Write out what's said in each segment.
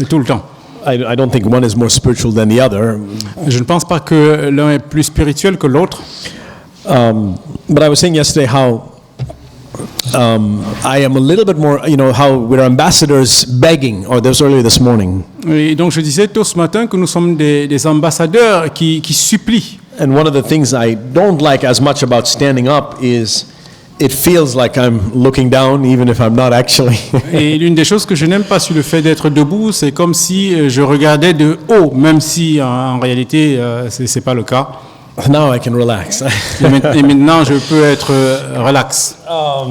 tout le temps. I don't think one is more spiritual than the other. Je ne pense pas que l'un est plus spirituel que l'autre. But I was saying yesterday how I am a little bit more, how we're ambassadors begging, or this earlier this morning. Et donc je disais tôt ce matin que nous sommes des ambassadeurs qui supplient. And one of the things I don't like as much about standing up is it feels like I'm looking down even if I'm not actually. Et l'une des choses que je n'aime pas sur le fait d'être debout, c'est comme si je regardais de haut, même si en réalité c'est pas le cas. Now I can relax. Et maintenant je peux être relax.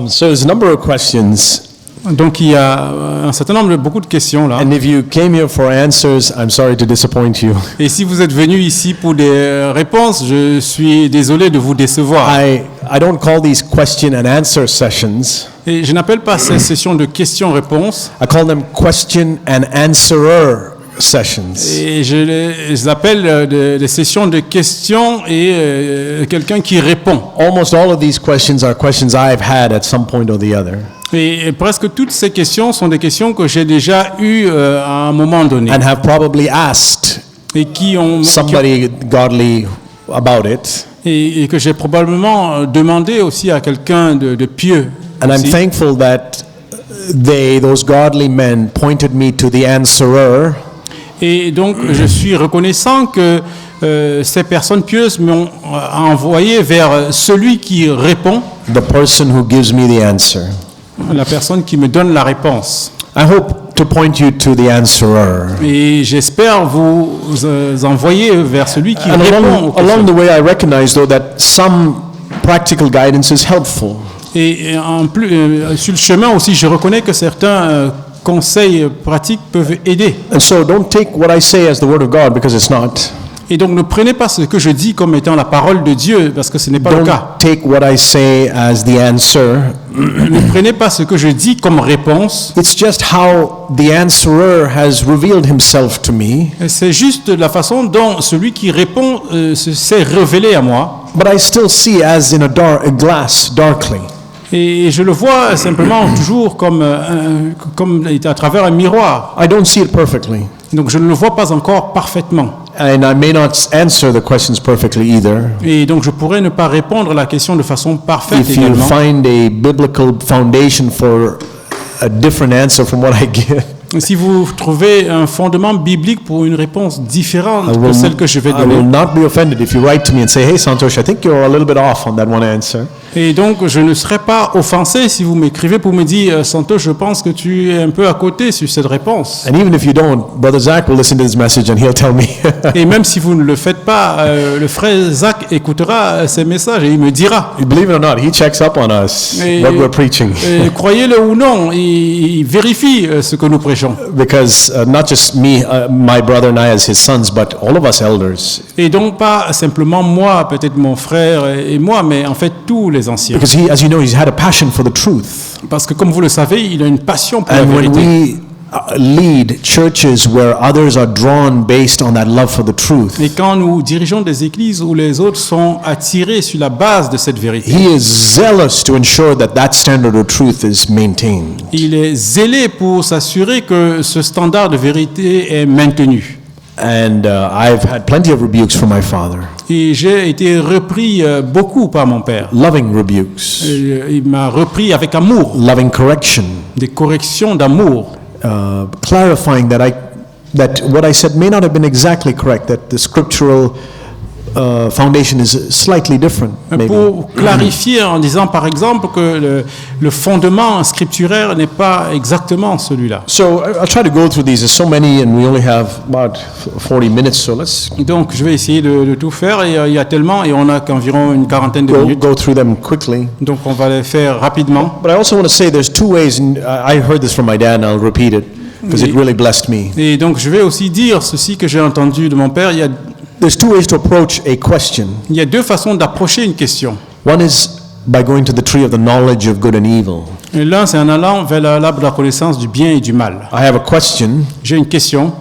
So there's a number of questions. Donc il y a un certain nombre, beaucoup de questions là. And if you came here for answers, I'm sorry to disappoint you. Et si vous êtes venu ici pour des réponses, je suis désolé de vous décevoir. I don't call these question and answer sessions. Et je n'appelle pas ces sessions de questions-réponses. I call them question and answerer sessions. Et je les appelle des sessions de questions et quelqu'un qui répond. Almost all of these questions are questions I've had at some point or the other. Et presque toutes ces questions sont des questions que j'ai déjà eues à un moment donné. And have probably asked Et qui ont somebody godly about it. Et que j'ai probablement demandé aussi à quelqu'un de pieux. And I'm aussi. thankful that those godly men pointed me to the answerer. Et donc je suis reconnaissant que ces personnes pieuses m'ont envoyé vers celui qui répond. The person who gives me the answer. La personne qui me donne la réponse. I hope to point you to the answerer. Et j'espère vous envoyer vers celui qui répond. Along the way, I recognize though that some practical guidance is helpful. Et en plus, sur le chemin aussi, je reconnais que certains conseils pratiques peuvent aider. And so don't take what I say as the word of God because it's not. Et donc ne prenez pas ce que je dis comme étant la parole de Dieu parce que ce n'est pas le cas. Don't take what I say as the answer. Ne prenez pas ce que je dis comme réponse. It's just how the answerer has revealed himself to me. C'est juste la façon dont celui qui répond s'est révélé à moi. But I still see as in a glass darkly. Et je le vois simplement toujours comme à travers un miroir. I don't see it perfectly. Donc je ne le vois pas encore parfaitement. And I may not answer the questions perfectly either. Et donc je pourrais ne pas répondre à la question de façon parfaite If you également. find a biblical foundation for a different answer from what I give. Si vous trouvez un fondement biblique pour une réponse différente de celle que je vais I will donner. not be offended if you write to me and say, "Hey Santosh, I think you're a little bit off on that one answer." Et donc je ne serai pas offensé si vous m'écrivez pour me dire Santosh, je pense que tu es un peu à côté sur cette réponse. And even if you don't, Brother Zach will listen to this message and he'll tell me. Et même si vous ne le faites pas, le frère Zach écoutera ces messages et il me dira. Believe it or not, he checks up on us what we're preaching. Et croyez-le ou non, il vérifie ce que nous prêchons. Because not just me, my brother and I as his sons, but all of us elders. Et donc pas simplement moi, peut-être mon frère et moi, mais en fait tous les anciens. Because he, as you know, he's had a passion for the truth. Parce que comme vous le savez, il a une passion pour la And when vérité. we lead churches where others are drawn based on that love for the truth, Et quand nous dirigeons des églises où les autres sont attirés sur la base de cette vérité, he is zealous to ensure that that standard of truth is maintained. il est zélé pour s'assurer que ce standard de vérité est maintenu. And I've had plenty of rebukes from my father, Et j'ai été repris beaucoup par mon père. loving rebukes, Il m'a repris avec amour, loving correction, des corrections d'amour, clarifying that what I said may not have been exactly correct, that the scriptural foundation is slightly different, maybe. pour clarifier en disant par exemple que le fondement scripturaire n'est pas exactement celui-là. So I'll try to go through these. There's so many, and we only have about 40 minutes, so let's Donc je vais essayer de tout faire et il y a tellement et on n'a qu'environ une quarantaine de minutes. go through them quickly. Donc on va les faire rapidement. But I also want to say there's two ways, and I heard this from my dad, and I'll repeat it, because it really blessed me. Et donc je vais aussi dire ceci que j'ai entendu de mon père. There's two ways to approach a question. Il y a deux façons d'approcher une question. One is by going to the tree of the knowledge of good and evil. Et l'un, c'est en allant vers l'arbre de la connaissance du bien et du mal. I have a question, J'ai une question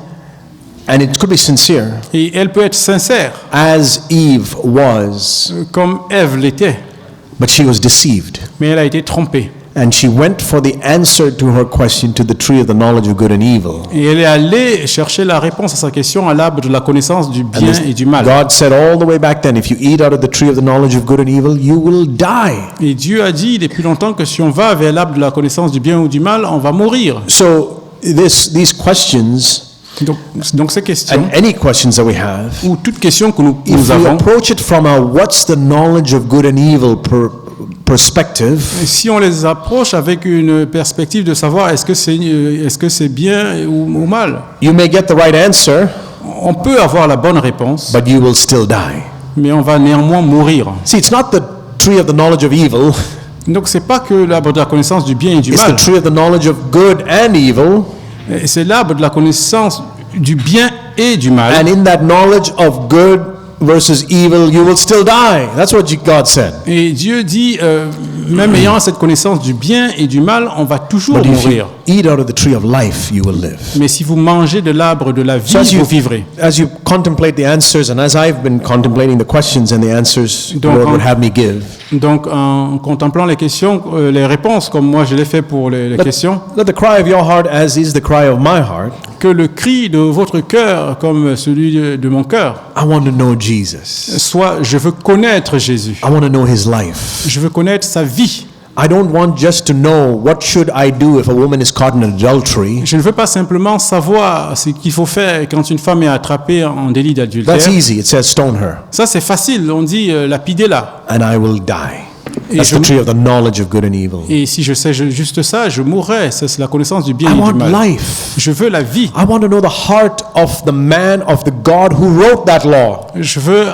and it could be sincere, et elle peut être sincère, as Eve was, comme Ève l'était, but she was deceived. mais elle a été trompée. And she went for the answer to her question to the tree of the knowledge of good and evil. Et elle est allée chercher la réponse à sa question à l'arbre de la connaissance du bien et du mal. God said all the way back then, if you eat out of the tree of the knowledge of good and evil, you will die. Et Dieu a dit depuis longtemps que si on va vers l'arbre de la connaissance du bien ou du mal, on va mourir. So these questions, Donc ces questions, and any questions that we have, ou toute question que nous if we avons, approach it from a what's the knowledge of good and evil perspective, si on les approche avec une perspective de savoir est-ce que c'est bien ou mal, you may get the right answer, on peut avoir la bonne réponse, but you will still die. mais on va néanmoins mourir. See, it's not the tree of the knowledge of evil, Donc c'est pas que l'arbre de la connaissance du bien et du it's the mal, tree of the knowledge of good and evil, c'est l'arbre de la connaissance du bien et du mal. and in that knowledge of good versus evil, you will still die. That's what God said. Et Dieu dit, même ayant cette connaissance du bien et du mal, on va toujours But if you mourir. eat out of the tree of life, you will live. Mais si vous mangez de l'arbre de la vie, So vous vivrez. as you contemplate the answers, and as I've been contemplating the questions and the answers the Donc, Lord would have me give, Donc, en contemplant les questions, les réponses, comme moi je l'ai fait pour les questions, let the cry of your heart, as is the cry of my heart, que le cri de votre cœur, comme celui de mon cœur, I want to know Jesus. soit je veux connaître Jésus. I want to know His life. Je veux connaître sa vie. I don't want just to know what should I do if a woman is caught in adultery. Je ne veux pas simplement savoir ce qu'il faut faire quand une femme est attrapée en délit d'adultère. That's easy. It says stone her, Ça, c'est facile. On dit lapidez-la. and I will die. Et, That's the tree of the knowledge of good and evil. et si je sais juste ça, je mourrai. Ça, c'est la connaissance du bien I et du want mal. life. Je veux la vie. I want to know the heart of the man, of the God who wrote that law, Je veux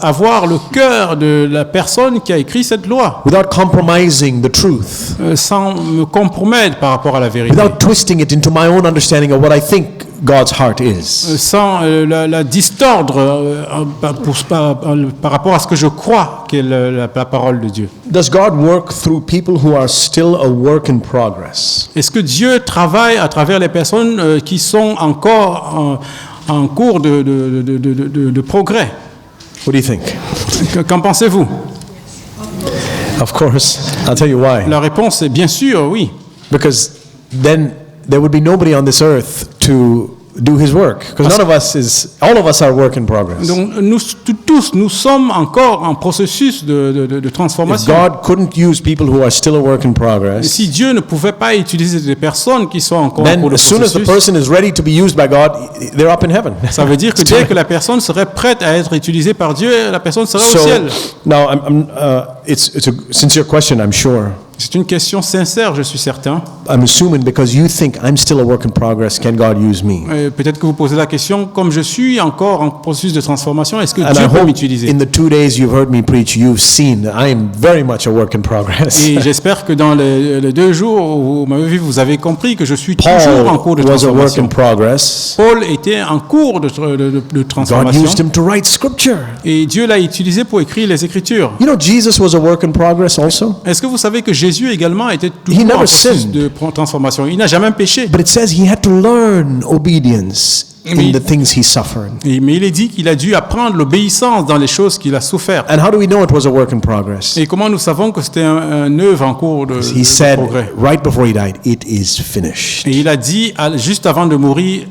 avoir le cœur de la personne qui a écrit cette loi, without compromising the truth, sans me compromettre par rapport à la vérité, without twisting it into my own understanding of what I think God's heart is. sans la distordre par rapport à ce que je crois qu'est la parole de Dieu. Does God work through people who are still a work in progress? Est-ce que Dieu travaille à travers les personnes qui sont encore en cours de progrès? What do you think? Qu'en pensez-vous? Of course. I'll tell you why. La réponse est bien sûr oui. Because then there would be nobody on this earth to do His work. Because all of us are work in progress. Donc nous sommes encore en processus de If transformation. God couldn't use people who are still a work in progress, Si Dieu ne pouvait pas utiliser des personnes qui sont encore en then cours de as soon as the processus, person is ready to be used by God, they're up in heaven. ça veut dire que dès que la personne serait prête à être utilisée par Dieu, la personne serait au So ciel. now, it's a sincere question, I'm sure. C'est une question sincère, je suis certain. I'm assuming because you think I'm still a work in progress, can God use me? Peut-être que vous posez la question, comme je suis encore en processus de transformation, est-ce que And I Dieu peut hope m'utiliser? in the 2 days you've heard me preach, you've seen that I am very much a work in progress. Et j'espère que dans les 2 jours où vous m'avez vu, vous avez compris que je suis toujours en cours de Paul was a work transformation. in progress. Paul était en cours de God transformation used him to write scripture. et Dieu l'a utilisé pour écrire les Écritures. You know, Jesus was a work in progress also. Est-ce que vous savez que Jésus également était He toujours en never processus sinned. de transformation? Il n'a jamais péché. But it says he had to learn obedience in the things he suffered. Mais il est dit qu'il a dû apprendre l'obéissance dans les choses qu'il a souffert. And how do we know it was a work in progress? Et comment nous savons que c'était un œuvre en cours de He said progrès? right before he died, it is finished. Et il a dit, juste avant de mourir,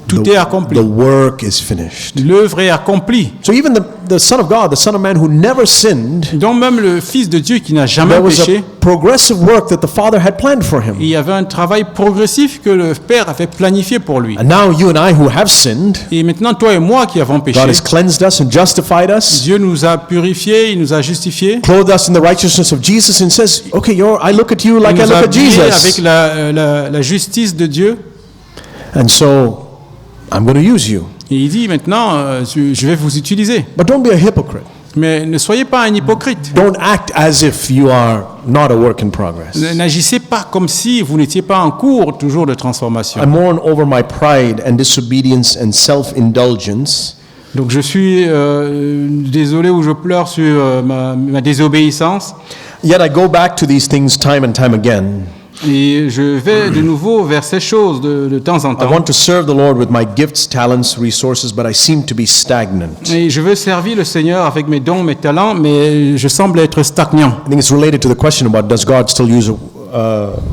tout est accompli. The work is finished. L'œuvre est accomplie. So even the Son of God, the Son of Man who never sinned, Donc même le Fils de Dieu qui n'a jamais there was péché, a progressive work that the Father had planned for him. il y avait un travail progressif que le Père avait planifié pour lui. And now you and I who have sinned, Et maintenant, toi et moi qui avons péché, God has cleansed us and justified us, Dieu nous a purifiés, il nous a justifiés. clothed us in the righteousness of Jesus, and says, okay, I look at you like Il I nous a look at habillés avec Jesus. la justice de Dieu. And so I'm going to use you. Et il dit maintenant, je vais vous utiliser. But don't be a hypocrite. Mais ne soyez pas un hypocrite. Don't act as if you are not a work in progress. N'agissez pas comme si vous n'étiez pas en cours toujours de transformation. I mourn over my pride and disobedience and self-indulgence. Donc je suis désolé ou je pleure sur ma désobéissance. Yet I go back to these things time and time again. Et je vais de nouveau vers ces choses de temps en I temps. want to serve the Lord with my gifts, talents, resources, but I seem to be stagnant. Et je veux servir le Seigneur avec mes dons, mes talents, mais je semble être stagnant. I think it's related to the question about does God still use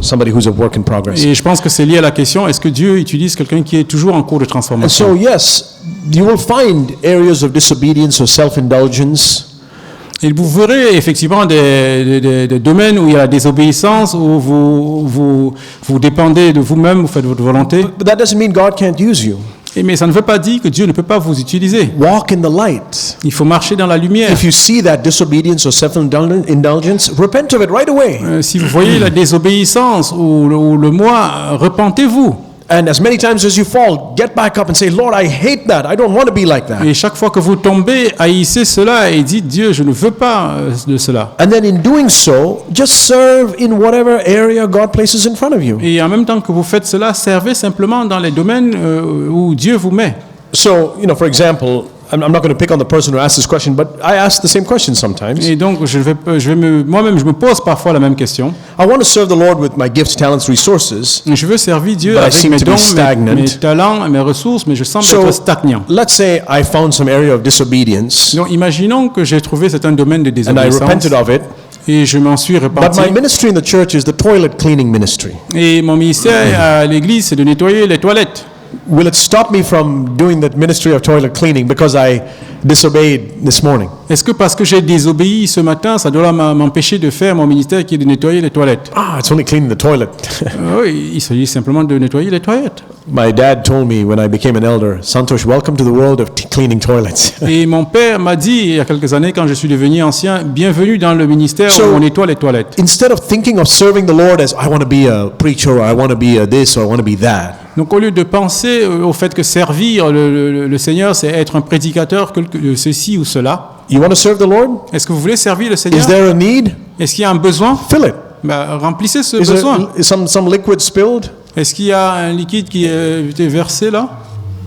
somebody who's a work in progress. Et je pense que c'est lié à la question, est-ce que Dieu utilise quelqu'un qui est toujours en cours de And transformation? so, yes, you will find areas of disobedience or self-indulgence. Et vous verrez effectivement des domaines où il y a la désobéissance, où vous dépendez de vous-même, vous faites votre volonté. But that doesn't mean God can't use you. Mais ça ne veut pas dire que Dieu ne peut pas vous utiliser. Walk in the light. Il faut marcher dans la lumière. If you see that disobedience or self-indulgence, repent of it right away. Si vous voyez la désobéissance ou le moi, repentez-vous. And as many times as you fall, get back up and say, Lord, I hate that. I don't want to be like that. Et chaque fois que vous tombez, haïssez cela et dites, Dieu, je ne veux pas de cela. And then in doing so, just serve in whatever area God places in front of you. Et en même temps que vous faites cela, servez simplement dans les domaines où Dieu vous met. So, for example, I'm not going to pick on the person who asked this question, but I ask the same question sometimes. Et donc, moi-même, je me pose parfois la même question. I want to serve the Lord with my gifts, talents, resources. Je veux servir Dieu But I avec seem mes to be dons, stagnant. mes talents, mes ressources, mais je semble So, être stagnant. let's say I found some area of disobedience Donc, imaginons que j'ai trouvé certain domaine de and I désobéissance repented of it, et je m'en suis but repenti. my ministry in the church is the toilet cleaning ministry. Et mon ministère à l'église, c'est de nettoyer les toilettes. Will it stop me from doing the ministry of toilet cleaning because I disobeyed this morning? Est-ce que parce que j'ai désobéi ce matin, ça doit m'empêcher de faire mon ministère qui est de nettoyer les toilettes? It's only cleaning the toilet. Oui, il s'agit simplement de nettoyer les toilettes. My dad told me when I became an elder, Santosh, welcome to the world of cleaning toilets. Et mon père m'a dit il y a quelques années, quand je suis devenu ancien, bienvenue dans le ministère So- où on nettoie les toilettes. Instead of thinking of serving the Lord as I want to be a preacher or I want to be a this or I want to be that, Donc au lieu de penser au fait que servir le Seigneur, c'est être un prédicateur, ceci ou cela, you want to serve the Lord? est-ce que vous voulez servir le Seigneur? Is there a need? Est-ce qu'il y a un besoin? Fill it. Remplissez ce Is besoin. there some liquid spilled? Est-ce qu'il y a un liquide qui a été versé là?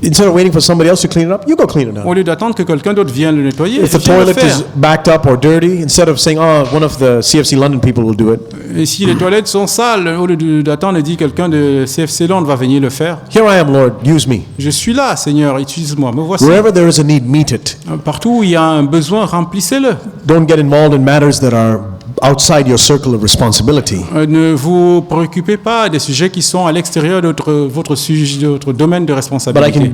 Instead of waiting for somebody else to clean it up, you go clean it up. Au lieu d'attendre que quelqu'un d'autre vienne le nettoyer, If the viens le toilet faire. is backed up or dirty, instead of saying, oh, one of the CFC London people will do it, Et si les toilettes sont sales, au lieu d'attendre et dire quelqu'un de CFC Londres va venir le faire. here I am, Lord, use me. Je suis là, Seigneur, utilise-moi. Me voici. Wherever there is a need, meet it. Partout où il y a un besoin, remplissez-le. Don't get involved in matters that are outside your circle of responsibility. Ne vous préoccupez pas des sujets qui sont à l'extérieur de votre domaine de But I responsabilité. can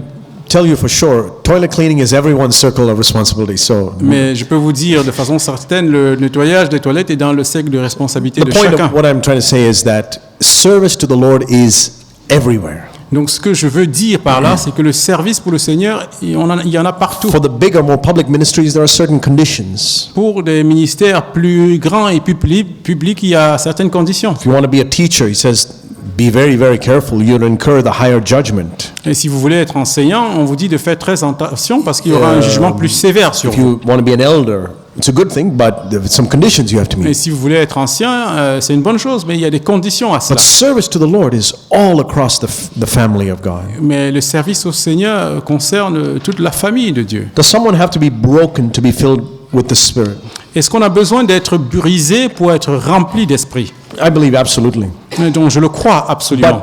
tell you for sure, toilet cleaning is everyone's circle of responsibility. So Mais je peux vous dire de façon certaine, le nettoyage des toilettes est dans le cercle de responsabilité the de point chacun. of what I'm trying to say is that service to the Lord is everywhere. Donc ce que je veux dire par là, c'est que le service pour le Seigneur, il y en a partout. For the bigger, more public ministries, there are certain conditions. Pour des ministères plus grands et publics, il y a certaines conditions. If you want to be a teacher, he says, be very, very careful. You'll incur the higher judgment. Et si vous voulez être enseignant, on vous dit de faire très attention parce qu'il y aura un jugement plus sévère sur If vous. you want to be an elder, it's a good thing, but there are some conditions you have to Et meet. si vous voulez être ancien, c'est une bonne chose, mais il y a des conditions à cela. But service to the Lord is all across the family of God. Mais le service au Seigneur concerne toute la famille de Dieu. Does someone have to be broken to be filled with the Spirit? Est-ce qu'on a besoin d'être brisé pour être rempli d'esprit? I believe absolutely. Donc je le crois absolument.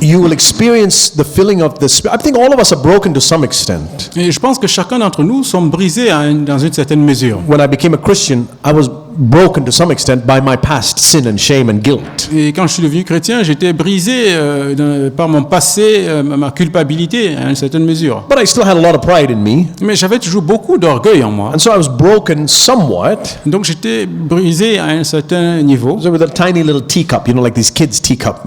You will experience the filling of the Spirit. I think all of us are broken to some extent. Et je pense que chacun d'entre nous sommes brisés dans une certaine mesure. When I became a Christian, I was broken to some extent by my past sin and shame and guilt. Et quand je suis devenu chrétien, j'étais brisé par mon passé, ma culpabilité à une certaine mesure. But I still had a lot of pride in me. Mais j'avais toujours beaucoup d'orgueil en moi. And so I was broken somewhat. Donc j'étais brisé à un certain niveau. So with a tiny little teacup, like these kids' teacup.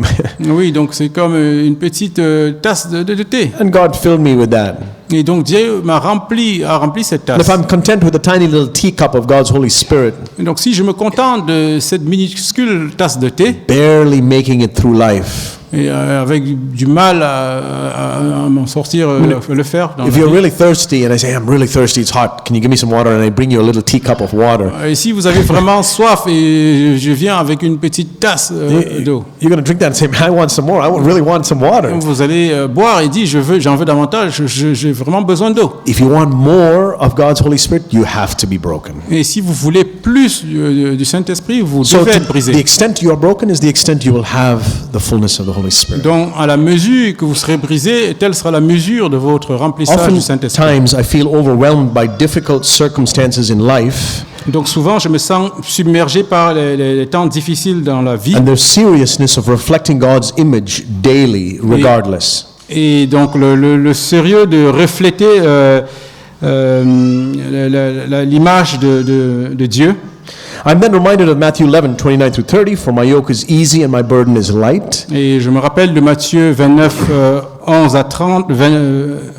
Oui, donc c'est comme une petite tasse de thé. And God filled me with that. Et donc Dieu a rempli cette And if tasse. I'm content with a tiny little teacup of God's Holy Spirit, Et donc si je me contente de cette minuscule tasse de thé, barely making it through life, et avec du mal à m'en sortir, le faire. Dans if la you're vie. really thirsty and I say, I'm really thirsty, it's hot, can you give me some water? And I bring you a little teacup of water. Et si vous avez vraiment soif et je viens avec une petite tasse d'eau, You're going to drink that and say, man, I want some more. I really want some water. vous allez boire et dire j'en veux davantage, j'ai vraiment besoin d'eau. If you want more of God's Holy Spirit, you have to be broken. Et si vous voulez plus du Saint-Esprit, vous So devez to être brisé. the extent you are broken is the extent you will have the fullness of the Holy Spirit. Donc, à la mesure que vous serez brisé, telle sera la mesure de votre remplissage du Saint-Esprit. Oftentimes I feel overwhelmed by difficult circumstances in life. Donc souvent, je me sens submergé par les temps difficiles dans la vie. And the seriousness of reflecting God's image daily, regardless. Et donc le sérieux de refléter l'image de Dieu. I'm then reminded of Matthew 11, 29 through 30, for my yoke is easy and my burden is light. Et je me rappelle de Matthieu 29, 11 à 30,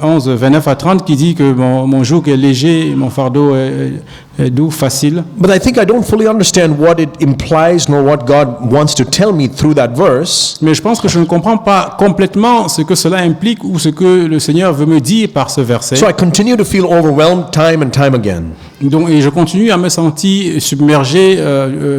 11, 29 à 30, qui dit que mon joug est léger, mon fardeau est doux, facile. But I think I don't fully understand what it implies nor what God wants to tell me through that verse. Mais je pense que je ne comprends pas complètement ce que cela implique ou ce que le Seigneur veut me dire par ce verset. So I continue to feel overwhelmed time and time again. Donc, et je continue à me sentir submergé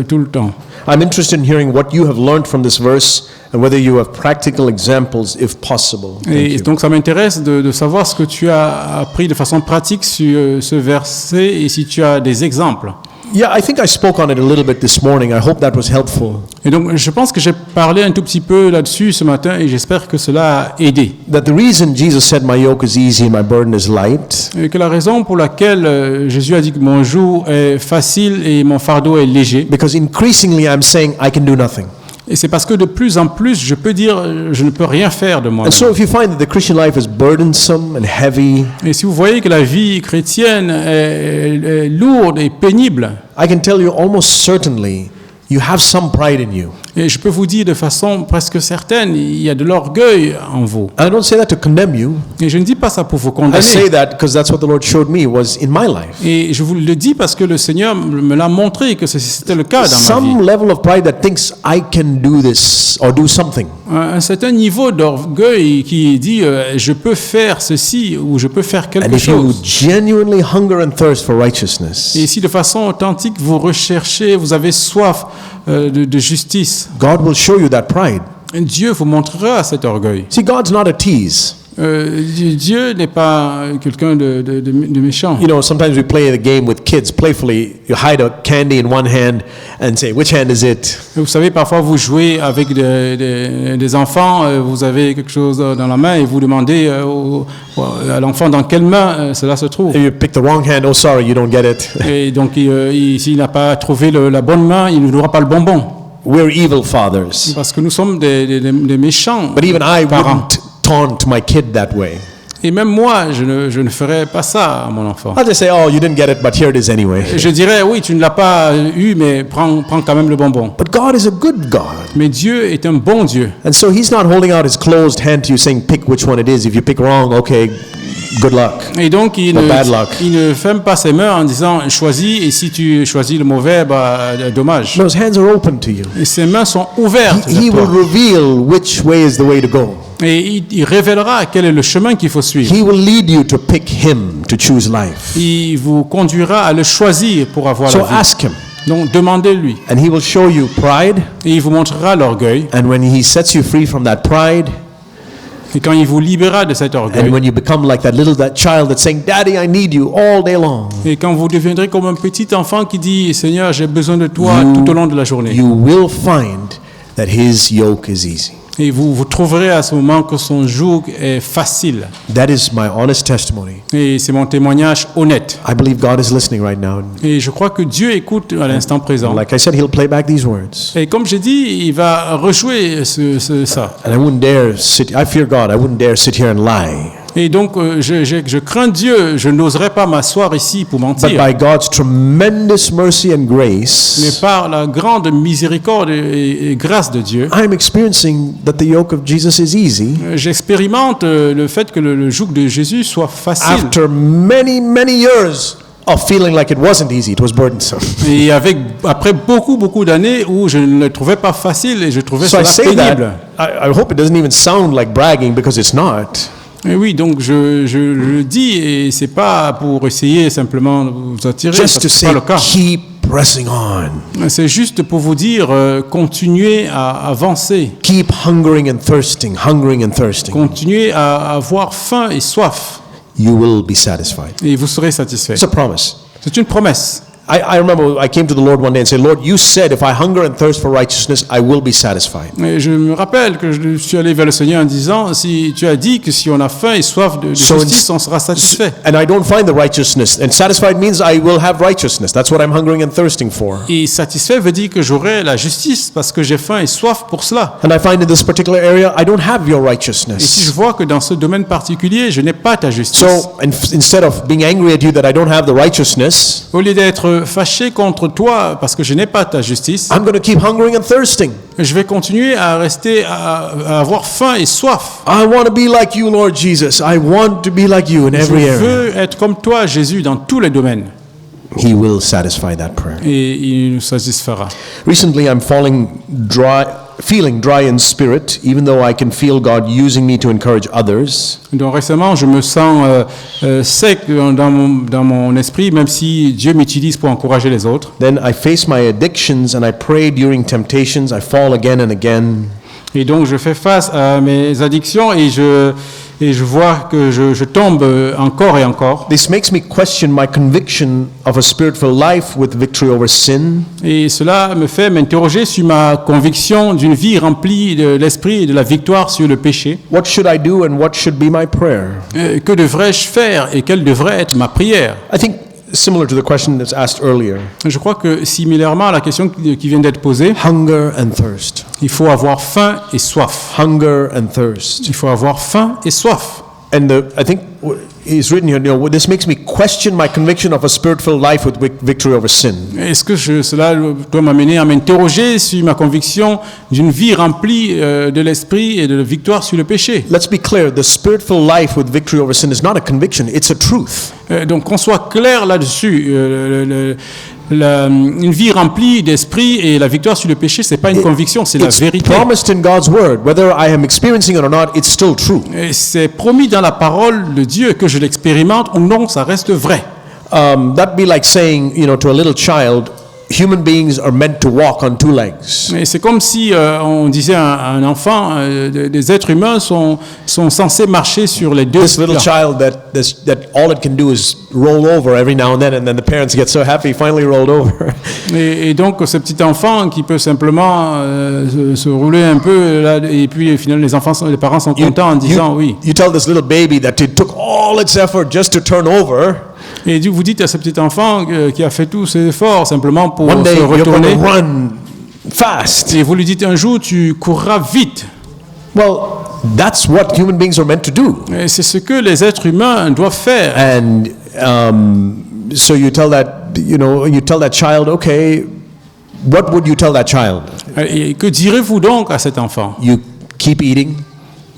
tout le temps. I'm interested in hearing what you have learned from this verse and whether you have practical examples if possible. Thank Et you. donc ça m'intéresse de savoir ce que tu as appris de façon pratique sur ce verset et si tu as des exemples. Yeah, I think I spoke on it a little bit this morning. I hope that was helpful. Et donc je pense que j'ai parlé un tout petit peu là-dessus ce matin et j'espère que cela a aidé. That the reason Jesus said, my yoke is easy and my burden is light, Et que la raison pour laquelle Jésus a dit que mon joug est facile et mon fardeau est léger, because increasingly I'm saying I can do nothing. et c'est parce que de plus en plus je peux dire je ne peux rien faire de And moi-même. so if you find that the Christian life is burdensome and heavy, Et si vous voyez que la vie chrétienne est lourde et pénible, I can tell you almost certainly you have some pride in you. et je peux vous dire de façon presque certaine, il y a de l'orgueil en vous. I don't say that to condemn you. Et je ne dis pas ça pour vous I condamner. say that because that's what the Lord showed me was in my life. Et je vous le dis parce que le Seigneur me l'a montré que c'était le cas dans ma Some vie. level of pride that thinks I can do this or do something. Un certain niveau d'orgueil qui dit je peux faire ceci ou je peux faire And quelque if you chose. genuinely hunger and thirst for righteousness, Et si de façon authentique vous recherchez, vous avez soif de justice, God will show you that pride. Dieu vous montrera cet orgueil. See, God's not a tease. Dieu n'est pas quelqu'un de méchant. You know, sometimes we play the game with kids playfully. You hide a candy in one hand and say, which hand is it? Vous savez, parfois vous jouez avec des enfants, vous avez quelque chose dans la main et vous demandez à l'enfant dans quelle main cela se trouve. If you pick the wrong hand, oh sorry, you don't get it. Et donc, s'il n'a pas trouvé la bonne main, il n'aura pas le bonbon. We're evil fathers. Parce que nous sommes des méchants But even I parents. wouldn't taunt my kid that way. Et même moi, je ne ferais pas ça à mon enfant. I'll just say, oh, you didn't get it, but here it is anyway. Je dirais, oui, tu ne l'as pas eu, mais prends quand même le bonbon. But God is a good God. Mais Dieu est un bon Dieu. And so he's not holding out his closed hand to you saying, pick which one it is. If you pick wrong, okay, good luck. Et donc, il bad luck. ne ferme pas ses mains en disant, choisis, et si tu choisis le mauvais, dommage. No, his hands are open to you. Et ses mains sont ouvertes He vers will toi. reveal which way is the way to go. Et il révélera quel est le chemin qu'il faut suivre. He will lead you to pick him to choose life. Il vous conduira à le choisir pour avoir So la vie. ask him, Donc, demandez-lui. and he will show you pride. Et il vous montrera l'orgueil. And when he sets you free from that pride, Et quand il vous libérera de cet and orgueil, when you become like that child that's saying, Daddy, I need you all day long, et quand vous deviendrez comme un petit enfant qui dit, Seigneur, j'ai besoin de toi tout au long de la journée. you will find that his yoke is easy. Et vous trouverez à ce moment que son joug est facile. That is my honest testimony. Et c'est mon témoignage honnête. I believe God is listening right now. Et je crois que Dieu écoute à l'instant présent. Like I said, he'll play back these words. Et comme j'ai dit, il va rejouer ça. And I fear God, I wouldn't dare sit here and lie. Et donc, je crains Dieu, je n'oserais pas m'asseoir ici pour But mentir. by God's tremendous mercy and Mais grace, par la grande miséricorde et grâce de Dieu, I'm experiencing that the yoke of Jesus is easy. j'expérimente le fait que le joug de Jésus soit facile. After many, many years of feeling like it wasn't easy, it was burdensome. Et après beaucoup d'années où je ne le trouvais pas facile et je trouvais So I cela say pénible. that, I hope it doesn't even sound like bragging because it's not. Et oui, donc je le dis et c'est pas pour essayer simplement de vous attirer, parce Just que to c'est say, pas le cas. keep pressing on. C'est juste pour vous dire, continuez à avancer, Keep hungering and thirsting, continuez à avoir faim et soif, You will be satisfied. et vous serez satisfait. It's a promise. C'est une promesse. I remember I came to the Lord one day and said, Lord, you said if I hunger and thirst for righteousness, I will be satisfied. Et je me rappelle que je suis allé vers le Seigneur en disant, si tu as dit que si on a faim et soif de justice, on sera satisfait. And I don't find the righteousness. And satisfied means I will have righteousness. That's what I'm hungering and thirsting for. Et satisfait veut dire que j'aurai la justice parce que j'ai faim et soif pour cela. And I find in this particular area, I don't have your Et si righteousness. je vois que dans ce domaine particulier, je n'ai pas ta justice, So instead of being angry at you that I don't have the righteousness, au lieu d'être fâché contre toi parce que je n'ai pas ta justice, I'm going to keep hungering and thirsting. je vais continuer à rester, à avoir faim et soif. I want to be like you, Lord Jesus. I want to be like you in Je every area. veux être comme toi, Jésus, dans tous les domaines. He will satisfy that prayer. Et il nous satisfera. Recently, I'm feeling dry in spirit, even though I can feel God using me to encourage others. Donc récemment, je me sens sec dans mon esprit, même si Dieu m'utilise pour encourager les autres. Then I face my addictions and I pray during temptations. I fall again and again. Et donc je fais face à mes addictions et je vois que je tombe encore et encore. This makes me question my conviction of a spirit-filled life with victory over sin. Et cela me fait m'interroger sur ma conviction d'une vie remplie de l'esprit et de la victoire sur le péché. What should I do and what should be my prayer? Que devrais-je faire et quelle devrait être ma prière? I think similar to the question that's asked earlier. Je crois que similairement à la question qui vient d'être posée, Hunger and thirst. il faut avoir faim et soif. Hunger and thirst. Il faut avoir faim et soif. And I think it's written here, this makes me question my conviction of a spirit-filled life with victory over sin. Est-ce que cela doit m'amener à m'interroger sur ma conviction d'une vie remplie de l'esprit et de la victoire sur le péché? Let's be clear, the spirit-filled life with victory over sin is not a conviction, it's a truth. Donc qu'on soit clair là-dessus. Une vie remplie d'esprit et la victoire sur le péché, c'est pas une conviction, c'est la It's vérité. promised in God's word. Whether I am experiencing it or not, it's still true. Et c'est promis dans la parole de Dieu que je l'expérimente ou non, ça reste vrai. That'd be like saying, to a little child, human beings are meant to walk on two legs. Et c'est comme si on disait à un enfant, des êtres humains sont censés marcher sur les deux This little plans. child that all it can do is roll over every now and then the parents get so happy he finally rolled over. Et donc ce petit enfant qui peut simplement se rouler un peu là, et puis finalement les parents sont contents en disant oui. You tell this little baby that it took all its effort just to turn over. Et vous dites à ce petit enfant qui a fait tous ses efforts simplement pour One day se you're going retourner. to run fast. Et vous lui dites un jour tu courras vite. Well, that's what human beings are meant to do. Et c'est ce que les êtres humains doivent faire. And so you tell that child, okay, what would you tell that child? Et que direz-vous donc à cet enfant? You keep eating,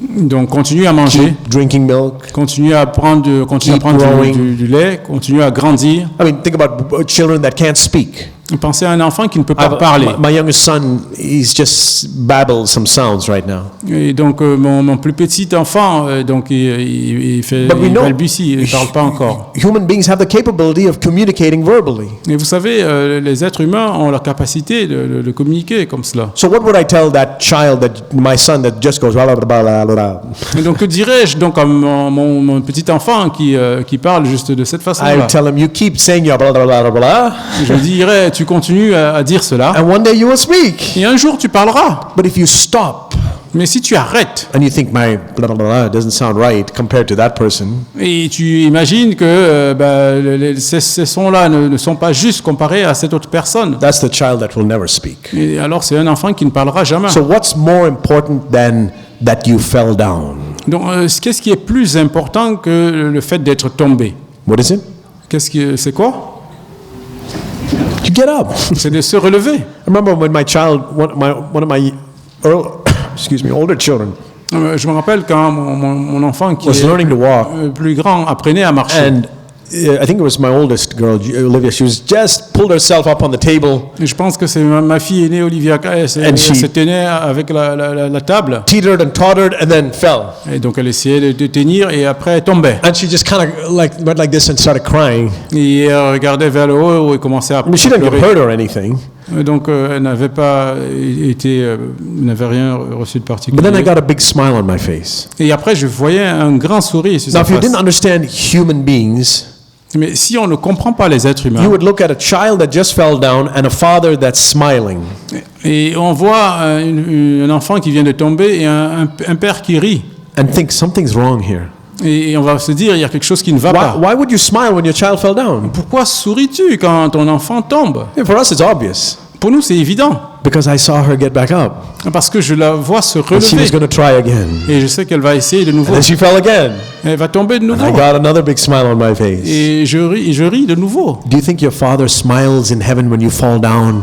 Donc continue à manger, keep drinking milk. continue à prendre Keep growing. du lait, continue à grandir. I mean, think about children that can't speak. Pensez à un enfant qui ne peut pas parler. My youngest son, he's just babbled some sounds right now. Et donc mon plus petit enfant, donc il balbutie, il ne parle pas encore. Human beings have the capability of communicating verbally. Et vous savez, les êtres humains ont la capacité de communiquer comme cela. So what would I tell that child, my son, that just goes blah blah blah blah blah? Et donc que dirais-je donc à mon petit enfant qui parle juste de cette I façon-là? would tell him, you keep saying your blah blah blah blah. Je dirais, tu continues à dire cela, And one day you will speak. et un jour tu parleras. But if you stop Mais si tu arrêtes and you think my blah blah blah doesn't sound right compared to that person, et tu imagines que ces sons-là ne sont pas justes comparés à cette autre personne, that's the child that will never speak. et alors c'est un enfant qui ne parlera jamais. So what's more important than that you fell down? Donc qu'est-ce qui est plus important que le fait d'être tombé? What is it? C'est quoi? You get up. C'est de se relever. I remember when my child, one of my older children Je me rappelle quand mon enfant qui was est learning to walk, plus grand apprenait à marcher. and I think it was my oldest girl, Olivia. She was just pulled herself up on the table, Et je pense que c'est ma fille aînée, Olivia, elle se tenait avec la table. teetered and tottered, and then fell. Et donc elle essayait de tenir et après elle tombait. And she just kind of went like this and started crying. Et elle regardait vers le haut et commençait à I mean, she didn't get pleurer. hurt or anything. Donc elle n'avait pas n'avait rien reçu de But then I particulier. got a big smile on my face. Et après je voyais un grand sourire sur Now, sa if you face. didn't understand human beings, Mais si on ne comprend pas les êtres humains, you would look at a child that just fell down and a father that's smiling. et on voit un enfant qui vient de tomber et un père qui rit, And think something's wrong here. et on va se dire il y a quelque chose qui ne va pas. Why would you smile when your child fell down? Pourquoi souris-tu quand ton enfant tombe? Yeah, for us, it's obvious Pour nous, c'est évident, because I saw her get back up parce que je la vois se and she was relever going to try again. et je sais qu'elle va essayer de nouveau. And then she fell again. Elle va tomber de And I nouveau got another big smile on my face. et je ris de nouveau. Do you think your father smiles in heaven when you fall down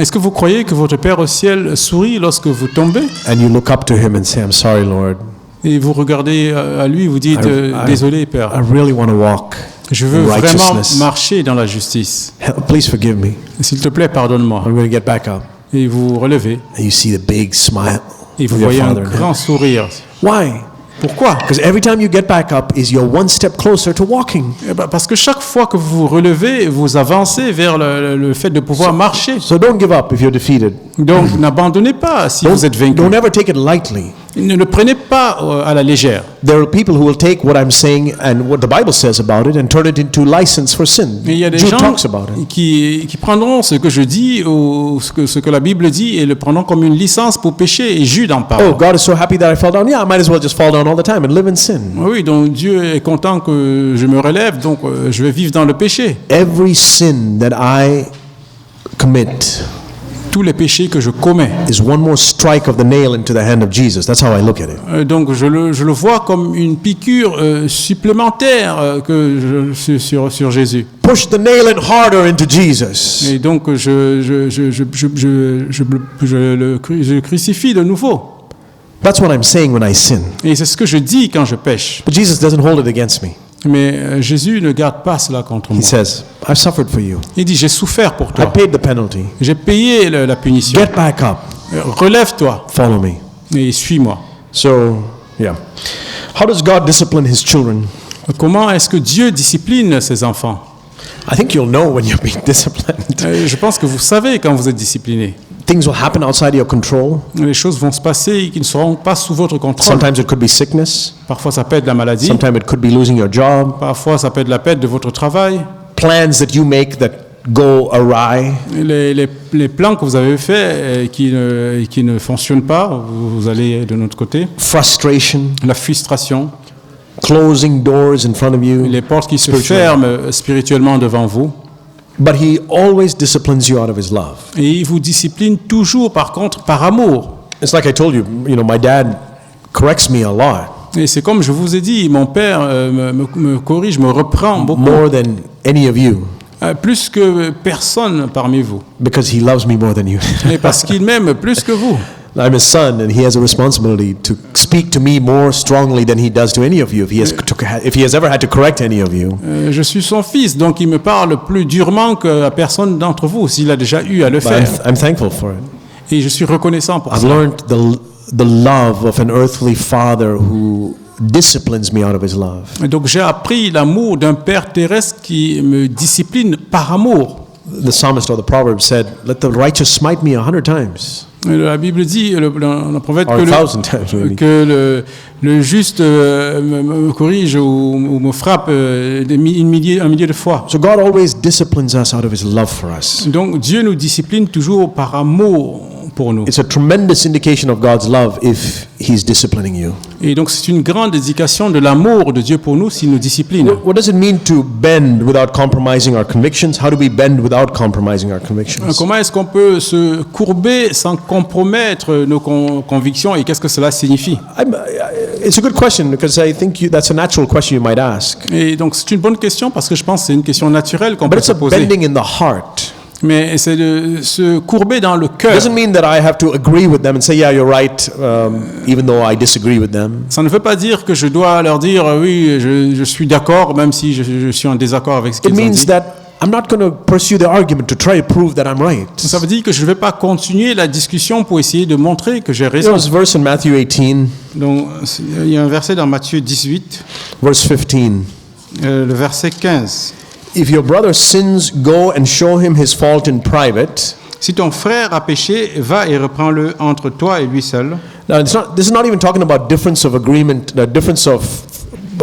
Est-ce que vous croyez que votre Père au ciel sourit lorsque vous tombez and you look up to him and say, I'm sorry, Lord. et vous regardez à lui, vous dites désolé Père, I really want to walk je veux in vraiment righteousness. marcher dans la justice. Please forgive me. S'il te plaît, pardonne-moi. I'm going to get back up. Et vous relevez And you see the big smile et vous of your voyez un father. grand sourire. Why? Pourquoi? Because every time you get back up is you're one step closer to walking. Eh ben, parce que chaque fois que vous vous relevez, vous avancez vers le fait de pouvoir marcher. So don't give up if you're defeated. Donc n'abandonnez pas si vous êtes vaincu. Don't ever take it lightly. Ne le prenez pas à la légère. There are people who will take what I'm saying and what the Bible says about it and turn it into license for sin. Mais il y a des Jude gens talks about it. qui prendront ce que je dis ou ce que la Bible dit et le prendront comme une licence pour pécher, et Jude en parle. Oh, God is so happy that I fell down. Yeah, I might as well just fall down all the time and live in sin. Oui, donc Dieu est content que je me relève, donc je vais vivre dans le péché. Every sin that I commit Tous les péchés que je commets. is one more strike of the nail into the hand of Jesus. That's how I look at it. Donc je le vois comme une piqûre supplémentaire sur Jésus. Push the nail in harder into Jesus. Et donc je le crucifie de nouveau. That's what I'm saying when I sin. Et c'est ce que je dis quand je pêche. But Jesus doesn't hold it against me. Mais Jésus ne garde pas cela contre He moi. says, I've suffered for you. Il dit, j'ai souffert pour I toi. paid the penalty. J'ai payé la punition. Get back up. Relève-toi Follow me. et suis-moi. So, yeah. How does God discipline his children? Comment est-ce que Dieu discipline ses enfants? I think you'll know when you're being disciplined. Je pense que vous savez quand vous êtes discipliné. Things will happen outside your control. Les choses vont se passer qui ne seront pas sous votre contrôle. Sometimes it could be sickness. Parfois ça peut être la maladie. Sometimes it could be losing your job. Parfois ça peut être la perte de votre travail. Plans that you make that go awry. Les plans que vous avez faits qui ne fonctionnent pas, vous allez de notre côté. Frustration. La frustration. Closing doors in front of you. Les portes qui se Spiritually. ferment spirituellement devant vous. But he always disciplines you out of his love. Et il vous discipline toujours, par contre, par amour. It's like I told you, my dad corrects me a lot. Et c'est comme je vous ai dit, mon père me corrige, me reprend beaucoup, More than any of you. Plus que personne parmi vous. Because he loves me more than you. Et parce qu'il m'aime plus que vous. I'm his son, and he has a responsibility to speak to me more strongly than he does to any of you. If he has ever had to correct any of you. Je suis son fils, donc il me parle plus durement qu'à personne d'entre vous, s'il a déjà eu à le But faire. I'm thankful for it. Et je suis reconnaissant pour I've ça. learned the love of an earthly father who disciplines me out of his love. Et donc j'ai appris l'amour d'un père terrestre qui me discipline par amour. The psalmist or the proverb said, "Let the righteous smite me 100 times, La Bible dit, le prophète, or 1,000 times, maybe." que le juste me corrige ou me frappe un millier de fois. So God always disciplines us out of his love for us. Donc Dieu nous discipline toujours par amour pour nous. It's a tremendous indication of God's love if he's disciplining you. Et donc c'est une grande indication de l'amour de Dieu pour nous s'il nous discipline. What does it mean to bend without compromising our convictions? How do we bend without compromising our convictions? Comment est-ce qu'on peut se courber sans compromettre nos convictions et qu'est-ce que cela signifie? It's a good question because I think that's a natural question you might ask. Et donc c'est une bonne question parce que je pense que c'est une question naturelle qu'on But peut it's se a poser. bending in the heart. Mais c'est de se courber dans le It cœur. doesn't mean that I have to agree with them and say, yeah, you're right, even though I disagree with them. Ça ne veut pas dire que je dois leur dire oui, je suis d'accord, même si je suis en désaccord avec ce It qu'ils ont means dit. that I'm not going to pursue the argument to try to prove that I'm right. Ça veut dire que je ne vais pas continuer la discussion pour essayer de montrer que j'ai raison. There's a verse in Matthew 18, Donc, il y a un verset dans Matthieu 18, verse 15. le verset 15. If your brother sins, go and show him his fault in private. Si ton frère a péché, va et reprends-le entre toi et lui seul. Now, this is not even talking about difference of agreement, the difference of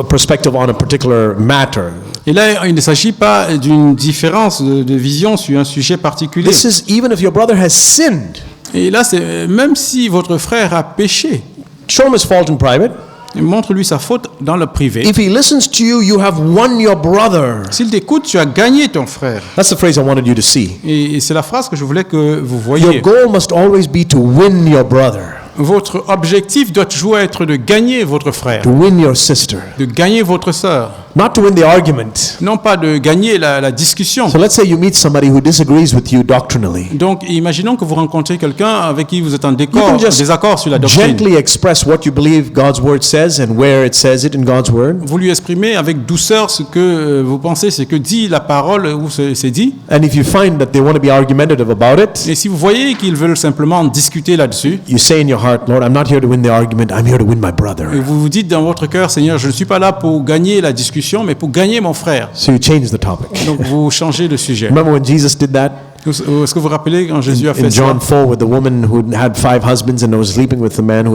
perspective on a particular matter. Et là, il ne s'agit pas d'une différence de vision sur un sujet particulier. This is even if your brother has sinned. Et là, c'est même si votre frère a péché, Show him his fault in private. montre-lui sa faute dans le privé. If he listens to you, you have won your brother. S'il t'écoute, tu as gagné ton frère. That's the phrase I wanted you to see. Et c'est la phrase que je voulais que vous Your voyiez. goal must always be to win your brother, Votre objectif doit toujours être de gagner votre frère, to win your sister, de gagner votre sœur, not to win the argument. non pas de gagner la discussion. So let's say you meet somebody who disagrees with you doctrinally. Donc, imaginons que vous rencontrez quelqu'un avec qui vous êtes en You can just désaccord sur la doctrine. gently express what you believe God's word says and where it says it in God's word. Vous lui exprimez avec douceur ce que vous pensez, ce que dit la parole ou c'est dit. And if you find that they want to be argumentative about it, Et si vous voyez qu'ils veulent simplement discuter là-dessus, you say in your heart, Lord, I'm not here to win the argument, I'm here to win my et brother. vous vous dites dans votre cœur, Seigneur, je ne suis pas là pour gagner la discussion, mais pour gagner mon frère. So you change the topic. Donc vous changez de sujet. Remember when Jesus did that? Est-ce que vous vous rappelez quand Jésus a In fait ça? John 4 with the woman who had 5 husbands and was sleeping with the man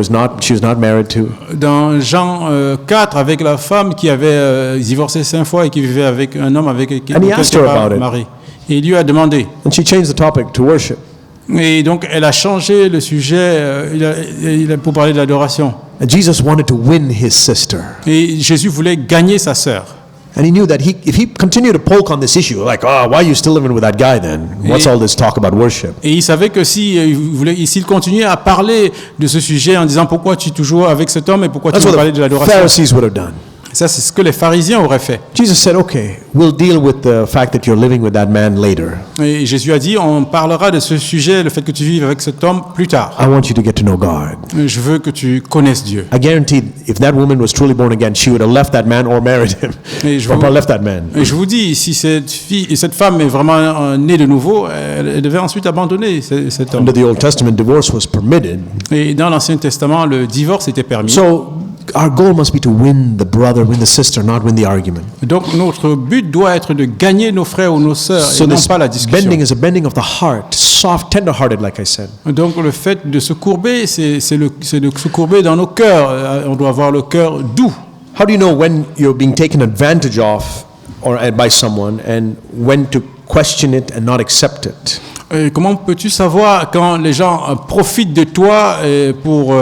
she was not married to. Dans Jean 4, avec la femme qui avait divorcé 5 fois et qui vivait avec un homme avec qui And he asked her about it. marié. Et il lui a demandé. And she changed the topic to worship. Et donc elle a changé le sujet pour parler de l'adoration. And Jesus wanted to win his sister. Et Jésus voulait gagner sa sœur. And he knew that if he continued to poke on this issue, like, oh, why are you still living with that guy then? What's all this talk about worship? Et il savait que s'il continuait à parler de ce sujet en disant pourquoi tu es toujours avec cet homme et pourquoi tu That's veux what parler de the l'adoration, Pharisees would have done. ça c'est ce que les pharisiens auraient fait. Jesus said, okay, we'll deal with the fact that you're living with that man later. Et Jésus a dit, on parlera de ce sujet, le fait que tu vives avec cet homme, plus tard. I want you to get to know God. Je veux que tu connaisses Dieu. I guarantee if that woman was truly born again, she would have left that man or married him. Et je Or vous- not left that man. Et je vous dis, si cette femme est vraiment née de nouveau, elle devait ensuite abandonner cet homme. Under the Old Testament, divorce was permitted. Et dans l'Ancien Testament, le divorce était permis. So our goal must be to win the brother, win the sister, not win the argument. Donc notre but doit être de gagner nos frères ou nos sœurs So et non this pas la discussion. bending is a bending of the heart, soft, tender-hearted, like I said. Donc le fait de se courber, c'est de se courber dans nos cœurs. On doit avoir le cœur doux. How do you know when you're being taken advantage of or by someone and when to question it and not accept it? Et comment peux-tu savoir quand les gens profitent de toi pour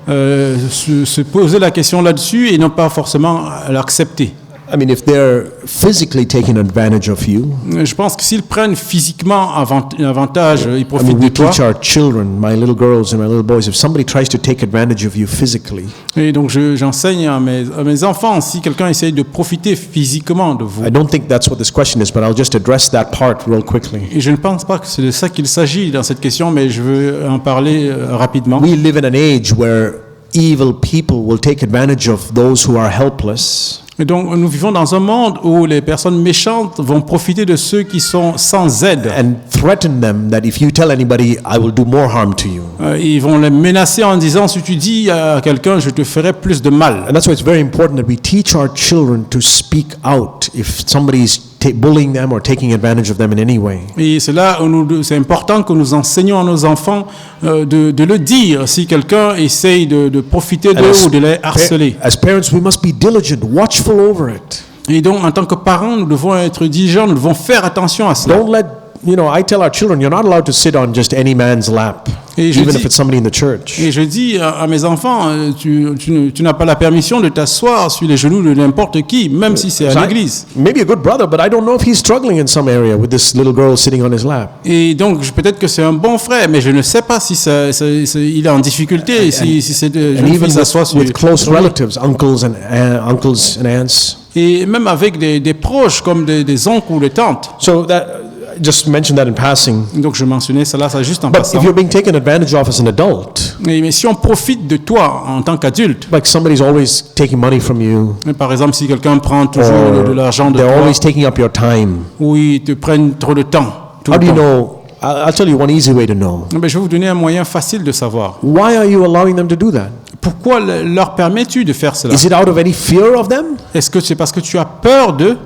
se poser la question là-dessus et non pas forcément l'accepter? I mean, if they're physically taking advantage of you, Je pense que s'ils prennent physiquement un avantage, ils I profitent mean, de we toi. teach our children, my little girls and my little boys, if somebody tries to take advantage of you physically, Et donc j'enseigne à mes enfants, si quelqu'un essaye de profiter physiquement de vous, I don't think that's what this question is, but I'll just address that part real quickly. et je ne pense pas que c'est de ça qu'il s'agit dans cette question, mais je veux en parler rapidement. We live in an age where evil people will take advantage of those who are helpless. Et donc nous vivons dans un monde où les personnes méchantes vont profiter de ceux qui sont sans aide. And threaten them that if you tell anybody, I will do more harm to you. Ils vont les menacer en disant, si tu dis à quelqu'un, je te ferai plus de mal. And that's why it's very important that we teach our children to speak out if somebody's bullying them or taking advantage of them in any way. Et c'est là où c'est important que nous enseignons à nos enfants de le dire si quelqu'un essaye de profiter d'eux ou de les harceler. As parents, we must be diligent, watchful over it. Et donc, en tant que parents, nous devons être diligents, nous devons faire attention à cela. Don't let, I tell our children, you're not allowed to sit on just any man's lap, Et je even dis- if it's somebody in the church. Et je dis à mes enfants, tu n'as pas la permission de t'asseoir sur les genoux de n'importe qui, même si c'est à So l'église. maybe a good brother, but I don't know if he's struggling in some area with this little girl sitting on his lap. Et donc, peut-être que c'est un bon frère, mais je ne sais pas si il est en difficulté, si cette And jeune even fille s'assoit sur with close sur lui. relatives, uncles and aunts. Et même avec des proches comme des oncles ou des tantes. So that, I just mentioned that in passing. Donc, je mentionnais cela, ça juste en But passant. if you're being taken advantage of as an adult, Mais si on profite de toi en tant qu'adulte, like somebody's always taking money from you, par exemple, si quelqu'un prend toujours or de l'argent de they're toi, always taking up your time, ou ils te prennent trop de temps, tout how le do you temps. know? I'll tell you one easy way to know. Je vais vous donner un moyen facile de savoir. Why are you allowing them to do that? Pourquoi leur permets-tu de faire cela? Is it out of any fear of them? Est-ce que c'est parce que tu as peur d'eux?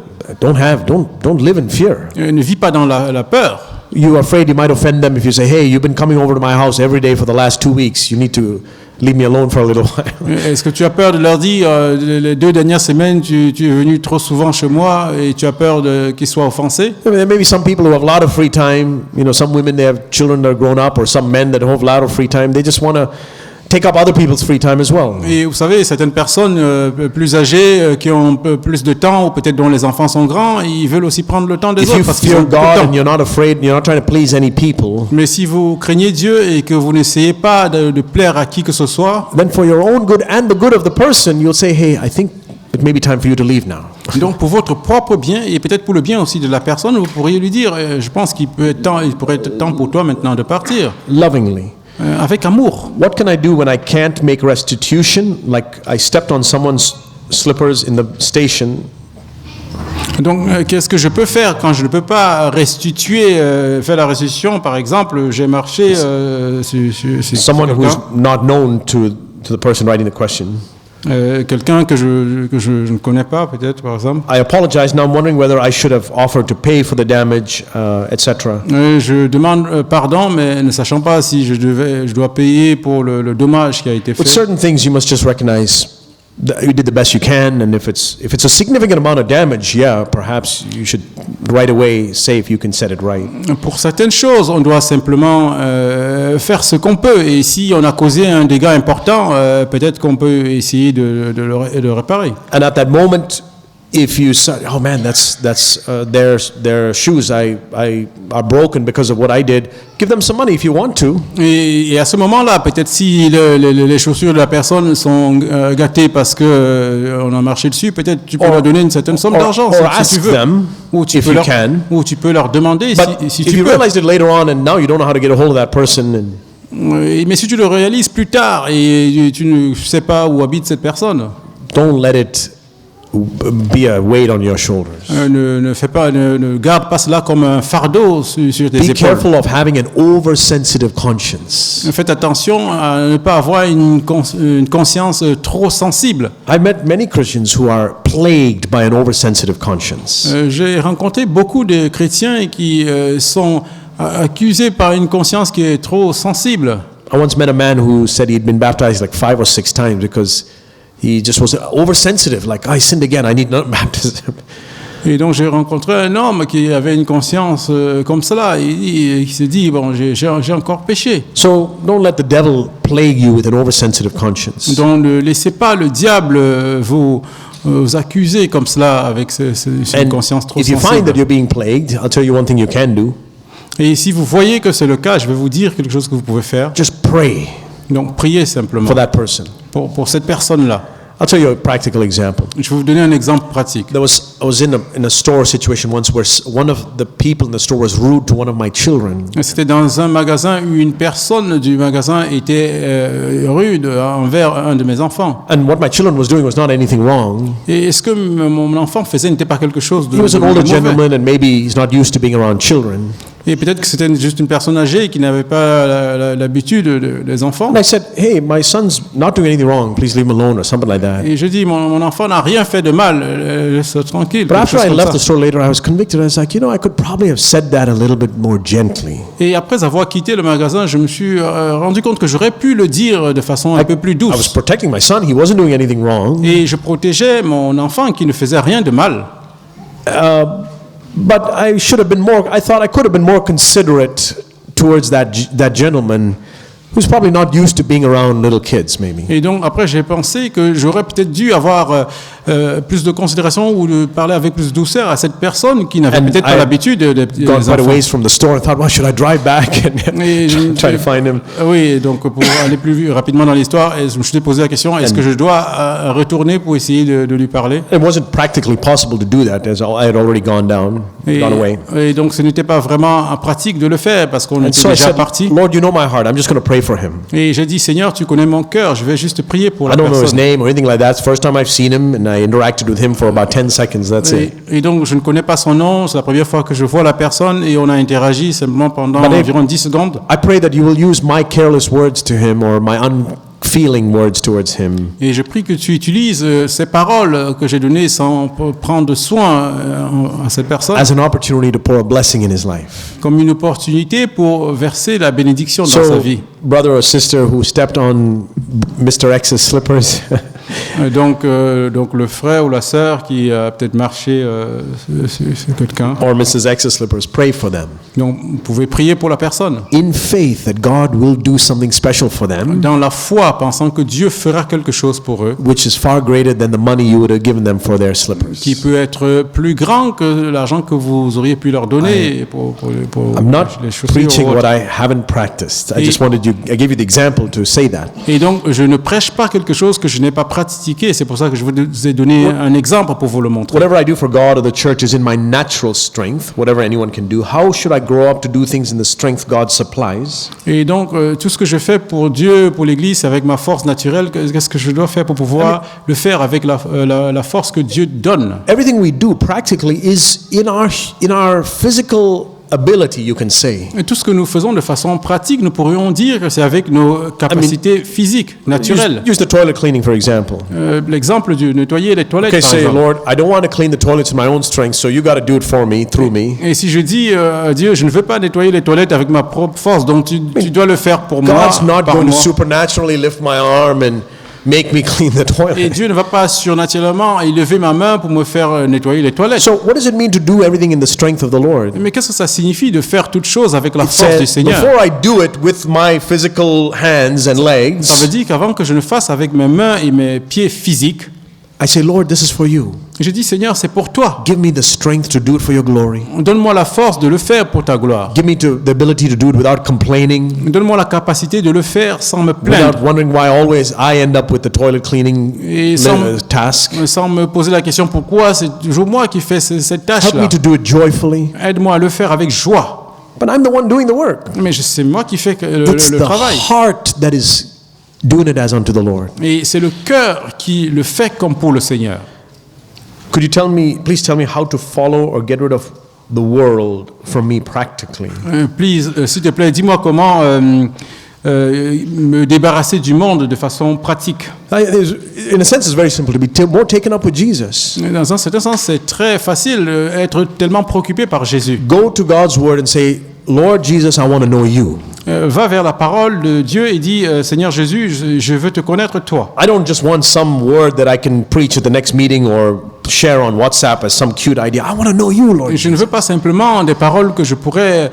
Don't live in fear. Ne vis pas dans la peur. You're afraid you might offend them if you say, hey, you've been coming over to my house every day for the last 2 weeks. You need to leave me alone for a little while. Est-ce que tu as peur de leur dire, les 2 dernières semaines, tu es venu trop souvent chez moi et tu as peur qu'ils soient offensés? I mean, there may be some people who have a lot of free time. You know, some women, they have children that are grown up, or some men that have a lot of free time. They just want to take up other people's free time as well. Et vous savez, certaines personnes plus âgées qui ont un peu plus de temps ou peut-être dont les enfants sont grands, ils veulent aussi prendre le temps des If autres you parce qu'ils ont fear beaucoup de God temps. and you're not afraid, you're not trying to please any people, Mais si vous craignez Dieu et que vous n'essayez pas de plaire à qui que ce soit, then for your own good and the good of the person, you'll say, hey, I think it may be time for you to leave now. donc pour votre propre bien et peut-être pour le bien aussi de la personne, vous pourriez lui dire, je pense qu'il pourrait être temps pour toi maintenant de partir, Lovingly. avec amour. What can I do when I can't make restitution? Like I stepped on someone's slippers in the station. Donc, qu'est-ce que je peux faire quand je ne peux pas restituer, faire la restitution? Par exemple, j'ai marché sur Someone quelqu'un, who's not known to the person writing the question. quelqu'un que je ne connais pas, peut-être, par exemple. I apologize. Now I'm wondering whether I should have offered to pay for the damage, etc. Je demande pardon, mais ne sachant pas si je dois payer pour le dommage qui a été With fait. certain things, you must just recognize that you did the best you can, and if it's a significant amount of damage, yeah, perhaps you should right away say if you can set it right. Pour certaines choses, on doit simplement faire ce qu'on peut. Et si on a causé un dégât important, peut-être qu'on peut essayer de le réparer. And at that moment, if you say, "Oh man, that's their shoes are broken because of what I did," give them some money if you want to. Et à ce moment-là, peut-être si les chaussures de la personne sont gâtées parce que on a marché dessus, peut-être tu peux leur donner une certaine somme d'argent or si ask tu veux. them Ou tu if peux you can. ou tu peux leur demander But si if tu you veux. realized it later on and now you don't know how to get a hold of that person, and Mais si tu le réalises plus tard et tu ne sais pas où habite cette personne, don't let it be a weight on your shoulders. ne garde pas cela comme un fardeau sur tes Be épaules. careful of having an oversensitive conscience. Faites attention à ne pas avoir une conscience trop sensible. I've met many Christians who are plagued by an oversensitive conscience. J'ai rencontré beaucoup de chrétiens qui sont accusés par une conscience qui est trop sensible. I once met a man who said he'd been baptized like 5 or 6 times because he just was oversensitive, like, I sinned again, I need not baptism. Et donc j'ai rencontré un homme qui avait une conscience comme cela. Il s'est dit, bon, j'ai encore péché. So don't let the devil plague you with an oversensitive conscience. Donc ne laissez pas le diable vous accuser comme cela avec une conscience trop If you find that sensible. you're being plagued, I'll tell you one thing you can do. Et si vous voyez que c'est le cas, je vais vous dire quelque chose que vous pouvez faire. Just pray Donc priez simplement for that person. pour cette personne-là. I'll tell you a practical example. Je vais vous donner un exemple pratique. I was in a store situation once where one of the people in the store was rude to one of my children. C'était dans un magasin où une personne du magasin était rude envers un de mes enfants. And what my children was doing was not anything wrong. Et ce que mon enfant faisait n'était pas quelque chose de He was an de older mauvais. gentleman and maybe he's not used to being around children. Et peut-être que c'était juste une personne âgée qui n'avait pas l'habitude des enfants. And I said, hey, my son's not doing anything wrong. Please leave him alone or something like that. Et je dis, mon enfant n'a rien fait de mal, laisse-le tranquille. But quelque after chose I comme left ça. the store later, I was convicted. I was like, I could probably have said that a little bit more gently. Et après avoir quitté le magasin, je me suis rendu compte que j'aurais pu le dire de façon un peu plus I was douce. protecting my son. He wasn't doing anything wrong. Et je protégeais mon enfant qui ne faisait rien de mal. But I thought I could have been more considerate towards that gentleman who's probably not used to being around little kids, maybe. Et donc après j'ai pensé que j'aurais peut-être dû avoir plus de considération ou de parler avec plus de douceur à cette personne qui n'avait And peut-être pas I l'habitude des Gone quite a enfants. ways from the store and thought, well, should I drive back and Et try to find him? Oui, donc pour aller plus rapidement dans l'histoire, je me suis posé la question, est-ce que je dois retourner pour essayer de lui parler? It wasn't practically possible to do that as I had already gone away. Et donc ce n'était pas vraiment pratique de le faire parce qu'on And était so I déjà said, parti. Lord, you know my heart. I'm just going to pray for him. Et j'ai dit, Seigneur, tu connais mon cœur, je vais juste prier pour I la don't know his personne. name or anything like that. It's the first time I've seen him, and I interacted with him for about 10 seconds. That's it. Et donc je ne connais pas son nom, c'est la première fois que je vois la personne et on a interagi simplement pendant But if- environ 10 secondes. I pray that you will use my careless words to him or my feeling words towards him Et je prie que tu utilises ces paroles que j'ai données sans prendre soin à cette personne as an opportunity to pour a blessing in his life. comme une opportunité pour verser la bénédiction dans sa So, vie. brother or sister who stepped on Mr. X's slippers, Donc le frère ou la sœur qui a peut-être marché sur quelqu'un, or Mrs. X's slippers, pray for them. donc vous pouvez prier pour la personne. In faith that God will do something special for them, Dans la foi, pensant que Dieu fera quelque chose pour eux, which is far greater than the money you would have given them for their slippers. qui peut être plus grand que l'argent que vous auriez pu leur donner pour I'm not les chaussures. preaching ou what autre. I haven't practiced. I just wanted you, I gave you the example to say that. Et donc, je ne prêche pas quelque chose que je n'ai pas pratiqué. C'est pour ça que je vous ai donné un exemple pour vous le montrer. Whatever I do for God or the church is in my natural strength, whatever anyone can do. How should I grow up to do things in the strength God supplies? Et donc, tout ce que je fais pour Dieu, pour l'Église, c'est avec ma force naturelle. Qu'est-ce que je dois faire pour pouvoir le faire avec la force que Dieu donne? Everything we do practically is in our physical ability, you can say. Et tout ce que nous faisons de façon pratique, nous pourrions dire que c'est avec nos capacités physiques, naturelles. Use the toilet cleaning, for example. L'exemple du nettoyer les toilettes, Okay, par say, exemple. Lord, I don't want to clean the toilets in my own strength, so you got to do it for me, through me. Et si je dis à Dieu, je ne veux pas nettoyer les toilettes avec ma propre force, donc tu dois le faire pour moi, God's not par going to moi. supernaturally lift my arm and make me clean the Et toilet. Dieu ne va pas surnaturellement élever ma main pour me faire nettoyer les toilettes. So, what does it mean to do everything in the strength of the Lord? Mais qu'est-ce que ça signifie de faire toutes choses avec la It force du says, Seigneur? before I do it with my physical hands and Ça veut legs, dire qu'avant que je ne fasse avec mes mains et mes pieds physiques, I say, Lord, this is for you. je dis Seigneur, c'est pour toi. Give me the strength to do it for your glory. Donne-moi la force de le faire pour ta gloire. Give me the ability to do it without complaining, Donne-moi la capacité de le faire sans me without plaindre, wondering why always I end up with the toilet cleaning Et sans- task. sans me poser la question pourquoi c'est toujours moi qui fais cette Help tâche-là. me to do it joyfully. Aide-moi à le faire avec joie. But I'm the one doing the work. Mais c'est moi qui fais It's le the travail. heart that is doing it as unto the Lord. Et c'est le cœur qui le fait comme pour le Seigneur. Could you please tell me how to follow or get rid of the world from me practically? S'il te plaît, dis-moi comment me débarrasser du monde de façon pratique. In a sense, it's very simple to be more taken up with Jesus. Dans un certain sens, c'est très facile d'être tellement préoccupé par Jésus. Go to God's word and say, Lord Jesus, I want to know you. Va vers la parole de Dieu et dis, Seigneur Jésus, je veux te connaître toi. I don't just want some word that I can preach at the next meeting or share on WhatsApp as some cute idea. I want to know you, Lord. Je ne veux pas simplement des paroles que je pourrais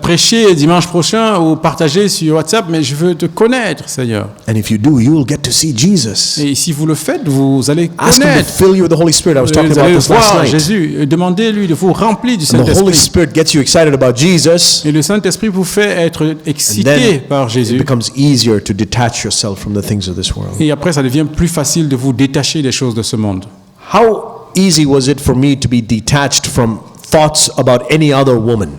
prêcher dimanche prochain ou partager sur WhatsApp, mais je veux te connaître, Seigneur. And if you do, you will get to see Jesus. Et si vous le faites, vous allez Ask him to connaître. fill you with the Holy Spirit. I was talking Vous about allez this last voir night. Jésus. Demandez-lui de vous remplir du And the Holy Saint-Esprit. Spirit gets you excited about Jesus. Et le Saint-Esprit vous fait être And excité then par it Jésus. becomes easier to detach yourself from the things of this world. Et après, ça devient plus facile de vous détacher des choses de ce monde. How easy was it for me to be detached from thoughts about any other woman?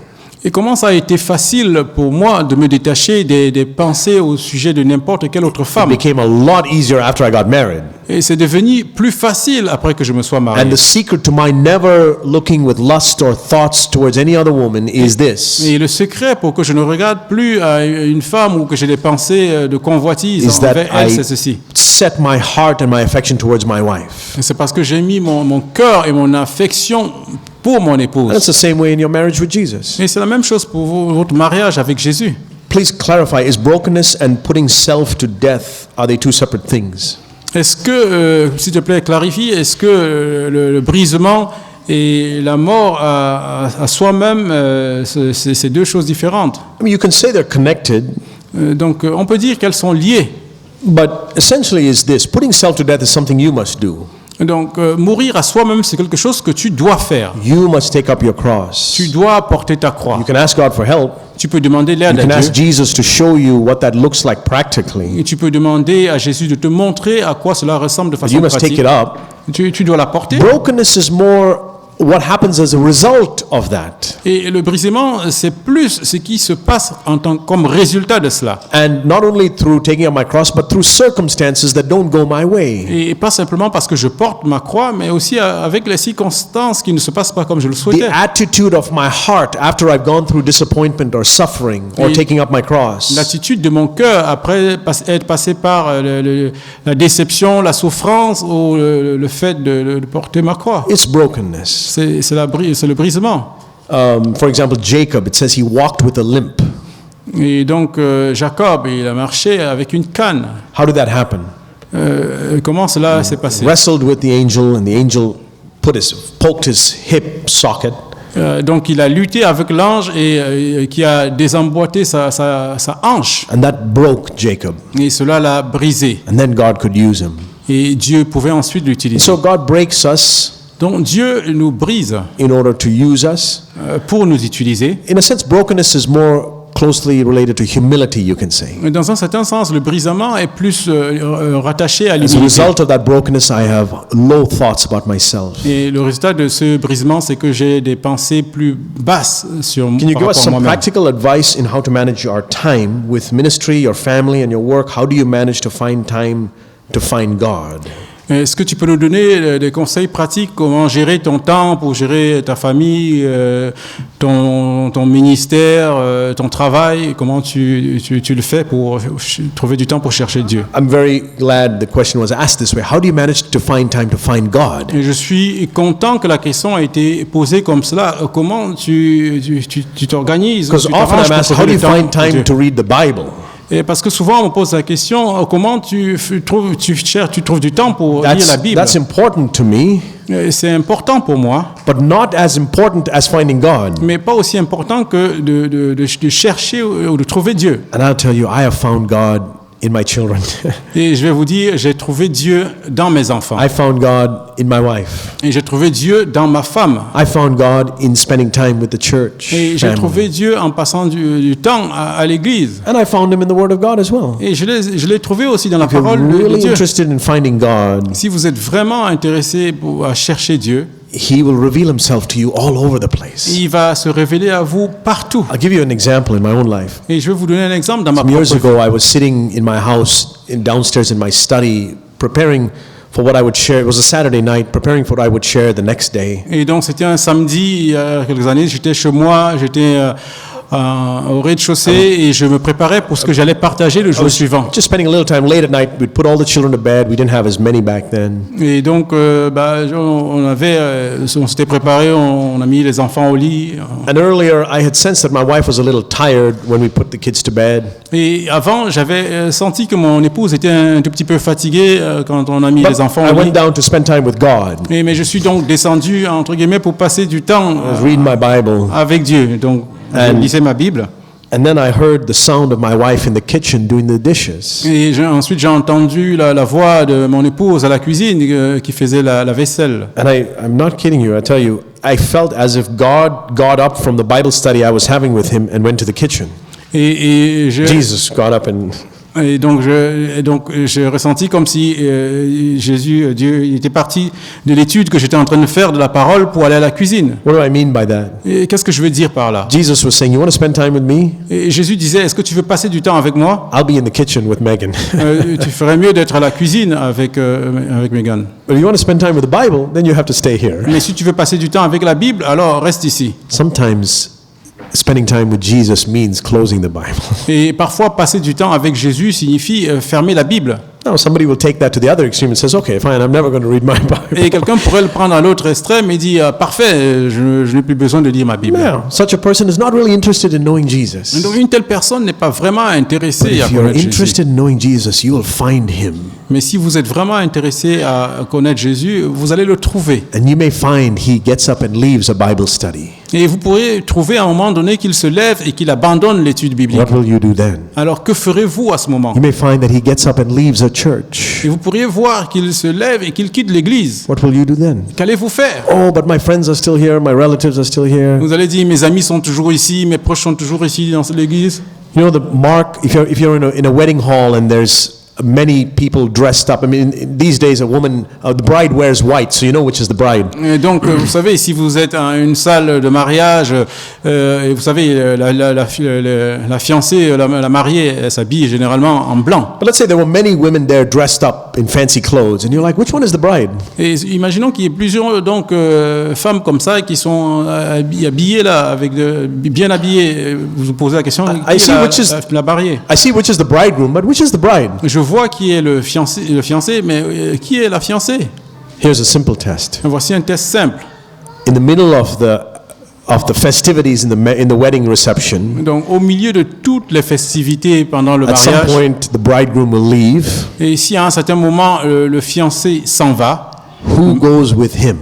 Et comment ça a été facile pour moi de me détacher des pensées au sujet de n'importe quelle autre It femme. became a lot easier after I got married. Et c'est devenu plus facile après que je me sois And marié. the secret to my never looking with lust or thoughts towards any other woman is this. Et le secret pour que je ne regarde plus à une femme ou que j'ai des pensées de convoitise Is that envers elle, I c'est ceci. set my heart and my affection towards my wife. Et c'est parce que j'ai mis mon cœur et mon affection pour mon And épouse. it's the same way in your marriage with Jesus. Et c'est la même chose pour votre mariage avec Jésus. Please clarify, is brokenness and putting self to death, are they two separate things? Est-ce que, s'il te plaît, clarifie, est-ce que le brisement et la mort à soi-même, c'est deux choses différentes? I mean, you can say they're connected, Donc, on peut dire qu'elles sont liées. but essentially is this, putting self to death is something you must do. Donc, mourir à soi-même, c'est quelque chose que tu dois faire. You must take up your cross. Tu dois porter ta croix. You can ask God for help. Tu peux demander l'aide You à can ask Dieu. Jesus to show you what that looks like practically. Et tu peux demander à Jésus de te montrer à quoi cela ressemble de But façon you must take pratique. it up. Tu dois la porter. Brokenness is more what happens as a result of that. Et le brisement, c'est plus ce qui se passe comme résultat de cela. And not only through taking up my cross, but through circumstances that don't go my way. Et pas simplement parce que je porte ma croix, mais aussi avec les circonstances qui ne se passent pas comme je le The souhaitais. attitude of my heart after I've gone through disappointment or suffering or Et taking up my cross. L'attitude de mon cœur après être passé par la déception, la souffrance ou le fait de porter ma croix. It's brokenness. C'est le brisement. For example, Jacob, it says he walked with a limp. Et donc Jacob, il a marché avec une canne. How did that happen? Comment cela s'est passé? Wrestled with the angel, and the angel poked his hip socket. Donc il a lutté avec l'ange et qui a désemboîté sa hanche. And that broke Jacob. Et cela l'a brisé. And then God could use him. Et Dieu pouvait ensuite l'utiliser. So God breaks us Donc Dieu nous brise in order to use us. pour nous utiliser. In a sense, brokenness is more closely related to humility, you can say. Dans un certain sens, le brisement est plus rattaché à As a l'humilité. result of that brokenness, I have low thoughts about myself. Et le résultat de ce brisement, c'est que j'ai des pensées plus basses sur Can you par give us rapport à some moi-même. practical advice in how to manage your time with ministry, your family, and your work? How do you manage to find time to find God? Est-ce que tu peux nous donner des conseils pratiques, comment gérer ton temps pour gérer ta famille, ton ministère, ton travail, comment tu le fais pour trouver du temps pour chercher Dieu? I'm very glad the question was asked this way. How do you manage to find time to find God? Et je suis content que la question a été posée comme cela. Comment tu t'organises? Because tu often t'arranges I'm pour asked, trouver how do you le temps find pour time Dieu? to read the Bible? Et parce que souvent on me pose la question, comment tu trouves du temps pour lire la Bible? That's important to me, Et c'est important pour moi, but not as important as finding God. mais pas aussi important que de chercher ou de trouver Dieu. And I'll tell you, I have found God in my children. Et je vais vous dire, j'ai trouvé Dieu dans mes enfants. I found God in my wife. Et j'ai trouvé Dieu dans ma femme. I found God in spending time with the church Et j'ai trouvé family. Dieu en passant du temps à l'église. And I found him in the Word of God as well. Et je l'ai trouvé aussi dans la If you're parole de really Dieu. interested in finding God, Si vous êtes vraiment intéressé à chercher Dieu, He will reveal Himself to you all over the place. il va se révéler à vous partout. I'll give you an example in my own life. Et je vais vous donner un exemple dans ma Some years propre vie. ago, I was sitting in my house, downstairs in my study, preparing for what I would share. It was a Saturday night, preparing for what I would share the next day. Et donc c'était un samedi, il y a quelques années, j'étais chez moi, j'étais au rez-de-chaussée et je me préparais pour ce que j'allais partager le jour suivant. Just spending a little time late at night. We'd put all the children to bed. We didn't have as many back then. Et donc on s'était préparé, on a mis les enfants au lit. And earlier, I had sensed that my wife was a little tired when we put the kids to bed. Et avant, j'avais senti que mon épouse était un tout petit peu fatiguée quand on a mis But les enfants I au lit. went down to spend time with God. Mais je suis donc descendu, entre guillemets, pour passer du temps I was reading my Bible. avec Dieu. Donc, je And- lisais ma Bible. And then I heard the sound of my wife in the kitchen doing the dishes. Et ensuite, j'ai entendu la voix de mon épouse à la cuisine qui faisait la vaisselle. And I'm not kidding you. I tell you, I felt as if God got up from the Bible study I was having with him and went to the kitchen. Et Jesus got up and donc, j'ai ressenti comme si Dieu, il était parti de l'étude que j'étais en train de faire de la parole pour aller à la cuisine. what do I mean by that? Et qu'est-ce que je veux dire par là? Jesus was saying, you want to spend time with me? Et Jésus disait, est-ce que tu veux passer du temps avec moi? I'll be in the kitchen with Megan. Tu ferais mieux d'être à la cuisine avec Megan. But if you want to spend time with the Bible, then you have to stay here. Mais si tu veux passer du temps avec la Bible, alors reste ici. Sometimes spending time with Jesus means closing the Bible. Et parfois, passer du temps avec Jésus signifie fermer la Bible. Now, somebody will take that to the other extreme and says, okay, fine, I'm never going to read my Et Bible. quelqu'un pourrait le prendre à l'autre extrême et dire, parfait, je n'ai plus besoin de lire ma Bible. Now, such a person is not really interested in knowing Jesus. Donc une telle personne n'est pas vraiment But intéressée à if you're connaître Jésus. interested in knowing Jesus, you will find him. Mais si vous êtes vraiment intéressé à connaître Jésus, vous allez le trouver. And you may find he gets up and leaves a Bible study. Et vous pourrez trouver à un moment donné qu'il se lève et qu'il abandonne l'étude biblique. What will you do then? Alors que ferez-vous à ce moment? You may find that he gets up and leaves a church. Et vous pourriez voir qu'il se lève et qu'il quitte l'église. What will you do then? Qu'allez-vous faire? Oh, but my friends are still here, my relatives are still here. Vous allez dire, mes amis sont toujours ici, mes proches sont toujours ici dans l'église. You know the mark, if you're in a wedding hall and there's many people dressed up. I mean, these days, the bride wears white, so you know which is the bride. Et donc, vous savez, si vous êtes à une salle de mariage, et vous savez, la fiancée, la mariée, elle s'habille généralement en blanc. But let's say there were many women there dressed up in fancy clothes, and you're like, which one is the bride? Et imaginons qu'il y ait plusieurs donc femmes comme ça qui sont habillées là, bien habillées. Vous vous posez la question, qui est la mariée? I see which is the bridegroom, but which is the bride? Je vois qui est le fiancé, mais qui est la fiancée? Here's a simple test. Voici un test simple. In the middle of the festivities in the wedding reception, Donc, au milieu de toutes les festivités pendant le at some mariage, point the bridegroom will leave. et si à un certain moment le fiancé s'en va, Who goes with him?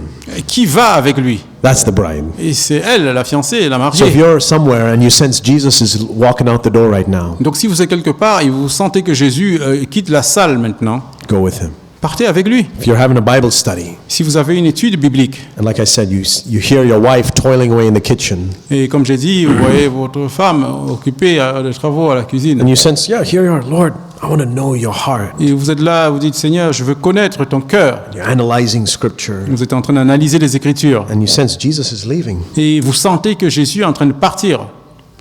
qui va avec lui? That's the bride. Et c'est elle, la fiancée, la So if mariée. you're somewhere and you sense Jesus is walking out the door right now, Donc, si vous êtes quelque part et vous sentez que Jésus quitte la salle maintenant, go with him. partez avec lui. If you're having a Bible study, Si vous avez une étude biblique, and like I said, you hear your wife toiling away in the kitchen, et comme j'ai dit, vous voyez votre femme occupée de travaux à la cuisine, and you sense, yeah, here you are, Lord, I want to know your heart. et vous êtes là, vous dites, Seigneur, je veux connaître ton cœur. You're analyzing Scripture, Vous êtes en train d'analyser les Écritures, and you sense Jesus is leaving. et vous sentez que Jésus est en train de partir.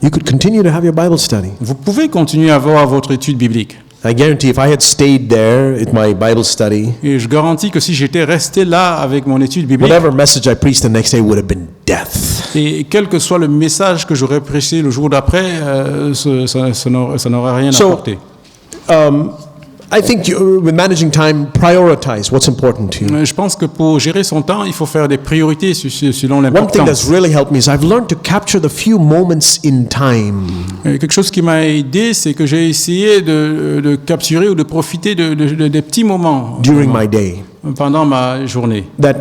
You could continue to have your Bible study. Vous pouvez continuer à avoir votre étude biblique. I guarantee if I had stayed there at my Bible study, Et je garantis que si j'étais resté là avec mon étude biblique, whatever message I preached the next day would have been death. et quel que soit le message que j'aurais prêché le jour d'après, ça n'aurait rien So, apporté. I think with managing time, prioritize what's important to you. Je pense que pour gérer son temps, il faut faire des priorités selon One thing l'importance. that's really helped me is I've learned to capture the few moments in time Quelque chose qui m'a aidé, c'est que j'ai essayé de capturer ou de profiter des petits moments during my day. pendant ma journée. That,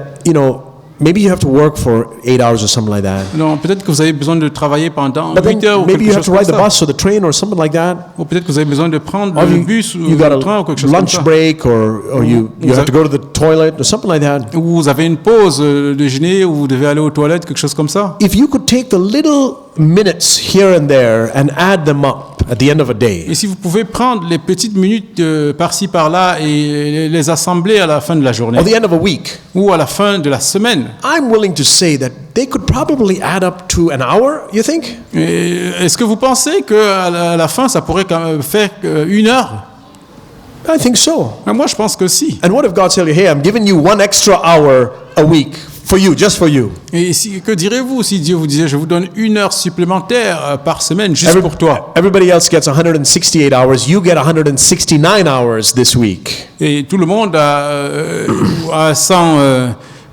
maybe you have to work for 8 hours or something like that. Donc peut-être que vous avez besoin de travailler pendant But 8 then heures ou maybe quelque you have chose to comme ride the ça. bus or the train or something like that. Ou peut-être que vous avez besoin de prendre Or le bus ou you got le train ou a quelque chose comme lunch ça. break or you have to go to the toilet or something like that. Ou vous avez une pause déjeuner ou vous devez aller aux toilettes, quelque chose comme ça. If you could take the little minutes here and there and add them up at the end of a day, Et si vous pouvez prendre les petites minutes par-ci par-là et les assembler à la fin de la journée or the end of a week, ou à la fin de la semaine, I'm willing to say that they could probably add up to an hour, you think? est-ce que vous pensez qu'à la fin, ça pourrait quand même faire 1 heure? I think so. Moi, je pense que si. And what if God said, hey, I'm giving you 1 extra hour a week for you, just for you? Et que direz-vous si Dieu vous disait, je vous donne 1 heure supplémentaire par semaine juste pour toi? Everybody else gets 168 hours. You get 169 hours this week. Et tout le monde a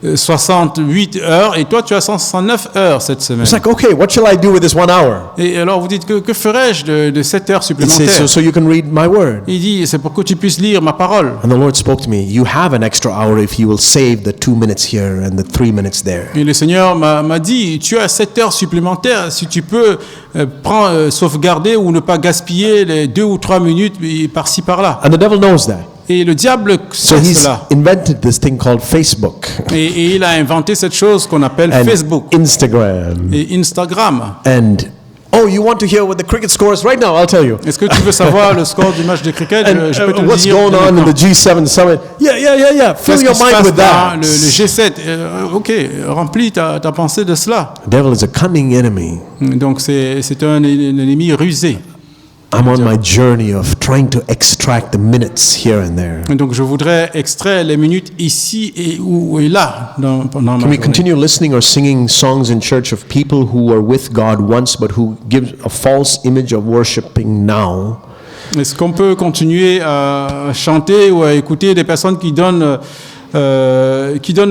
168 heures et toi, tu as 169 heures cette semaine. It's like, okay, what shall I do with this 1 hour? Et alors, vous dites, que ferais-je de 7 heures It supplémentaires? says, so you can read my word. Il dit, c'est pour que tu puisses lire ma parole. And the Lord spoke to me, you have an extra hour if you will save the 2 minutes here and the 3 minutes there. Et le Seigneur m'a dit, tu as 7 heures supplémentaires si tu peux sauvegarder ou ne pas gaspiller les 2 ou 3 minutes par-ci par-là. And the devil knows that. Et le diable So sait he's cela. invented this thing called Facebook Et il a inventé cette chose qu'on appelle and Facebook Instagram. et Instagram. And, oh, you want to hear what the cricket score is? Right now, I'll tell you. Est-ce que tu veux savoir le score du match de cricket? And Je peux te le what's dire. going on in the G7 summit? Yeah. Fill Qu'est-ce your qui se mind passe with that. dans le G7? Ok, remplis ta pensée de cela. The devil is a cunning enemy. Donc c'est un ennemi rusé. I'm on my journey of trying to extract the minutes here and there. Donc je voudrais extraire les minutes ici et là pendant ma Can we journée. continue listening or singing songs in church of people who were with God once but who give a false image of worshiping now? Est-ce qu'on peut continuer à chanter ou à écouter des personnes qui donnent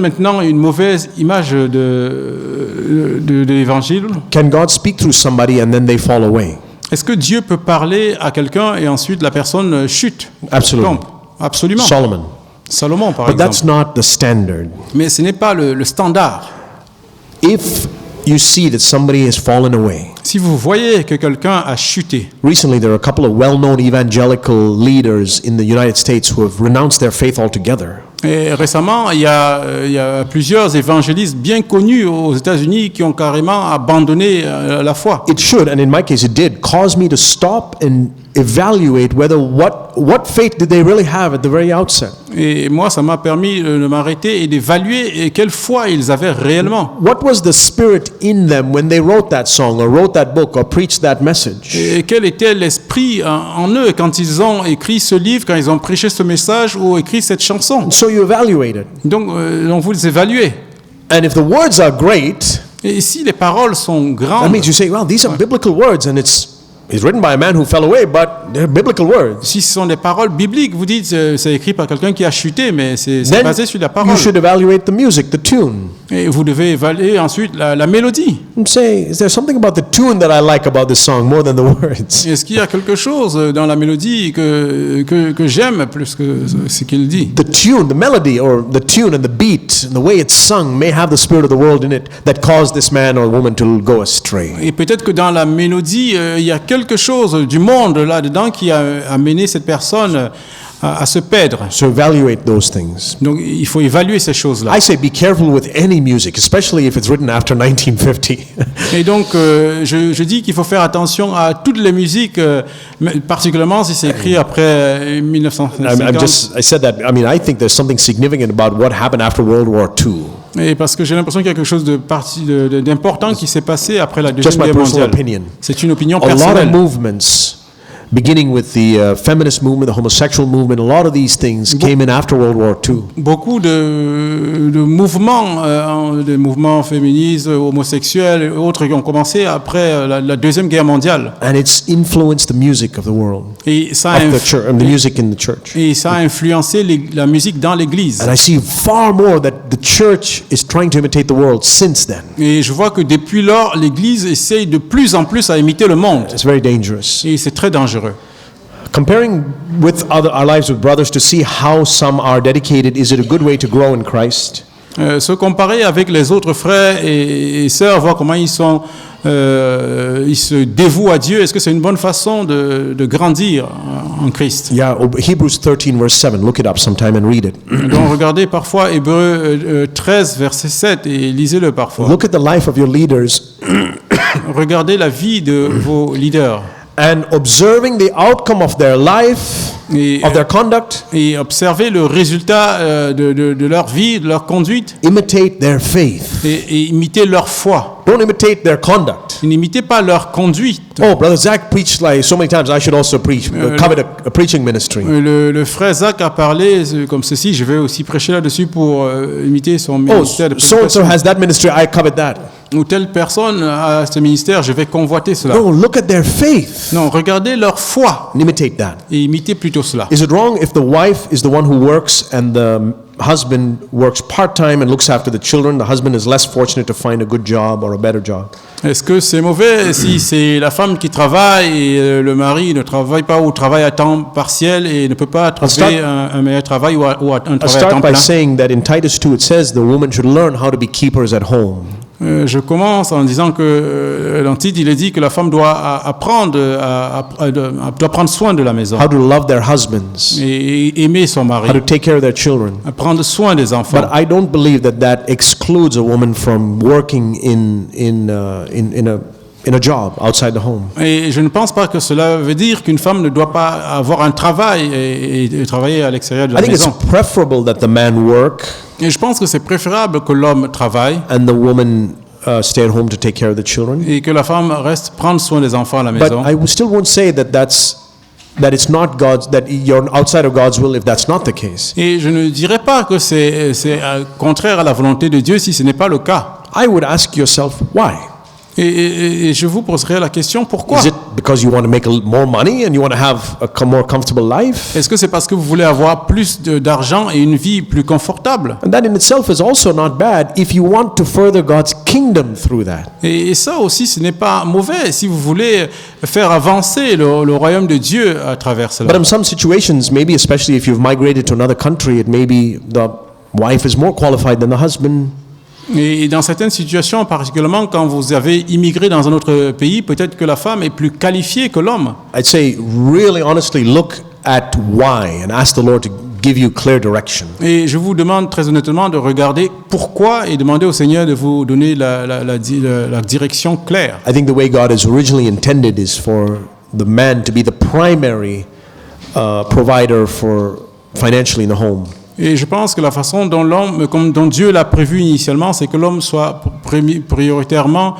maintenant une mauvaise image de l'évangile? Can God speak through somebody and then they fall away? Est-ce que Dieu peut parler à quelqu'un et ensuite la personne chute? Absolument. tombe? Absolument. Salomon, par But exemple. that's not the standard. Mais ce n'est pas le standard. If you see that somebody has fallen away, Si vous voyez que quelqu'un a chuté, recently there are a couple of well-known evangelical leaders in the United States who have renounced their faith altogether. Et récemment, il y a plusieurs évangélistes bien connus aux États-Unis qui ont carrément abandonné la foi. It should, and in my case it did, cause me to stop and evaluate whether what faith did they really have at the very outset. Et moi, ça m'a permis de m'arrêter et d'évaluer quelle foi ils avaient réellement. What was the spirit in them when they wrote that song or wrote that book or preached that message? Et quel était l'esprit en eux quand ils ont écrit ce livre, quand ils ont prêché ce message ou écrit cette chanson. So you evaluate it. Donc vous les évaluez. And if the words are great, Et si les paroles sont that grandes, means you say, well, these are biblical words, and it's written by a man who fell away, but they're biblical words. si ce sont des paroles bibliques, vous dites c'est écrit par quelqu'un qui a chuté, mais c'est Then basé sur la you parole. should evaluate the music, the tune. Et vous devez évaluer ensuite la mélodie. And say, is there something about the tune that I like about this song more than the words? Est-ce qu'il y a quelque chose dans la mélodie que j'aime plus que ce qu'il dit? The tune, the melody, or the tune and the beat, and the way it's sung may have the spirit of the world in it that caused this man or woman to go astray. Et peut-être que dans la mélodie, il y a quelque chose du monde là-dedans qui a amené cette personne à se perdre. So evaluate those things. Donc il faut évaluer ces choses-là. I say be careful with any music, especially if it's written after 1950. Et donc je dis qu'il faut faire attention à toutes les musiques, particulièrement si c'est écrit après 1950. I said that, I mean, I think there's something significant about what happened after World War II. Et parce que j'ai l'impression qu'il y a quelque chose d'important qui s'est passé après la Just Deuxième my Guerre personal mondiale. opinion. C'est une opinion A lot of personnelle. movements, beginning with the feminist movement, the homosexual movement, a lot of these things came in after World War II. Beaucoup de mouvements féministes, homosexuels et autres qui ont commencé après la Deuxième Guerre mondiale. And it's influenced the music of the world, Et ça a, of the church, and the music in the church. et ça a influencé la musique dans l'Église. And I see far more that the church is trying to imitate the world since then. Et je vois que depuis lors, l'Église essaye de plus en plus à imiter le monde. It's very dangerous. Et c'est très dangereux. Comparing with our lives with brothers to see how some are dedicated, is it a good way to grow in Christ? Se comparer avec les autres frères et sœurs, voir comment ils se dévouent à Dieu, est-ce que c'est une bonne façon de grandir en Christ? Yeah, Hebrews 13 verse 7. Look it up sometime and read it. Donc regardez parfois Hébreux 13 verset 7 et lisez-le parfois. Look at the life of your leaders Regardez la vie de vos leaders and observing the outcome of their life, et, of their conduct, et observez le résultat de leur vie, de leur conduite imitate their faith. et imitez leur foi. Don't imitate their conduct. N'imitez pas leur conduite. Oh, Brother Zach preached like so many times. I should also preach, covet a preaching ministry. Le frère Zach a parlé comme ceci, je vais aussi prêcher là-dessus pour imiter son Oh, ministère de so and so prédication. has that ministry. I covet that. Ou telle personne a ce ministère, je vais convoiter cela. No, look at their faith Non, regardez leur foi and imitate that. et imitez plutôt cela. Is it wrong if the wife is the one who works and the husband works part-time and looks after the children? The husband is less fortunate to find a good job or a better job. Est-ce que c'est mauvais si c'est la femme qui travaille et le mari ne travaille pas ou travaille à temps partiel et ne peut pas trouver un meilleur travail ou un I'll travail à temps start by plein? saying that in Titus 2 it says the woman should learn how to be keepers at home. Je commence en disant que dans le titre, il est dit que la femme doit apprendre, doit prendre soin de la maison How to love their husbands, et aimer son mari, how to take care of their children. prendre soin des enfants. But I don't believe that excludes a woman from working in a job outside the home. Et je ne pense pas que cela veut dire qu'une femme ne doit pas avoir un travail et travailler à l'extérieur de I la think it's maison. preferable that the man work Et je pense que c'est préférable que l'homme travaille and the woman stay at home to take care of the children. et que la femme reste prendre soin des enfants à la But maison. I still won't say that it's not God's, that you're outside of God's will if that's not the case. Et je ne dirais pas que c'est contraire à la volonté de Dieu si ce n'est pas le cas. I would ask yourself, why? Et je vous poserai la question, pourquoi? Is it because you want to make more money and you want to have a more comfortable life? Est-ce que c'est parce que vous voulez avoir plus d'argent et une vie plus confortable? And that in itself is also not bad if you want to further God's kingdom through that. Et ça aussi, ce n'est pas mauvais si vous voulez faire avancer le royaume de Dieu à travers cela. But in some situations, maybe especially if you've migrated to another country, it may be the wife is more qualified than the husband. Et dans certaines situations, particulièrement quand vous avez immigré dans un autre pays, peut-être que la femme est plus qualifiée que l'homme. I'd say really honestly look at why and ask the Lord to give you clear direction. Et je vous demande très honnêtement de regarder pourquoi et demander au Seigneur de vous donner la direction claire. I think the way God has originally intended is for the man to be the primary provider for financially in the home. Et je pense que la façon dont dont Dieu l'a prévu initialement, c'est que l'homme soit prioritairement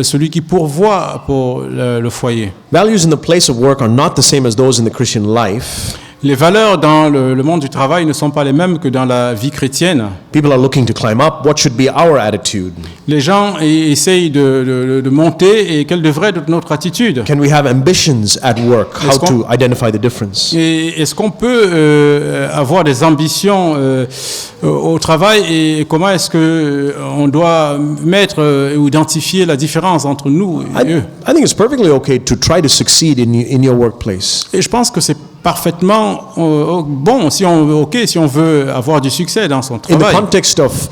celui qui pourvoit pour le foyer. Values in the place of work are not the same as those in the Christian life. Les valeurs dans le monde du travail ne sont pas les mêmes que dans la vie chrétienne. People are looking to climb up. What should be our attitude? Les gens essayent de monter, et quelle devrait être notre attitude? Can we have ambitions at work? How to identify the difference? Et est-ce qu'on peut avoir des ambitions au travail, et comment est-ce que on doit mettre ou identifier la différence entre nous et eux? I think it's perfectly okay to try to succeed in your workplace. Et je pense que c'est parfaitement bon si on veut avoir du succès dans son In travail. the context of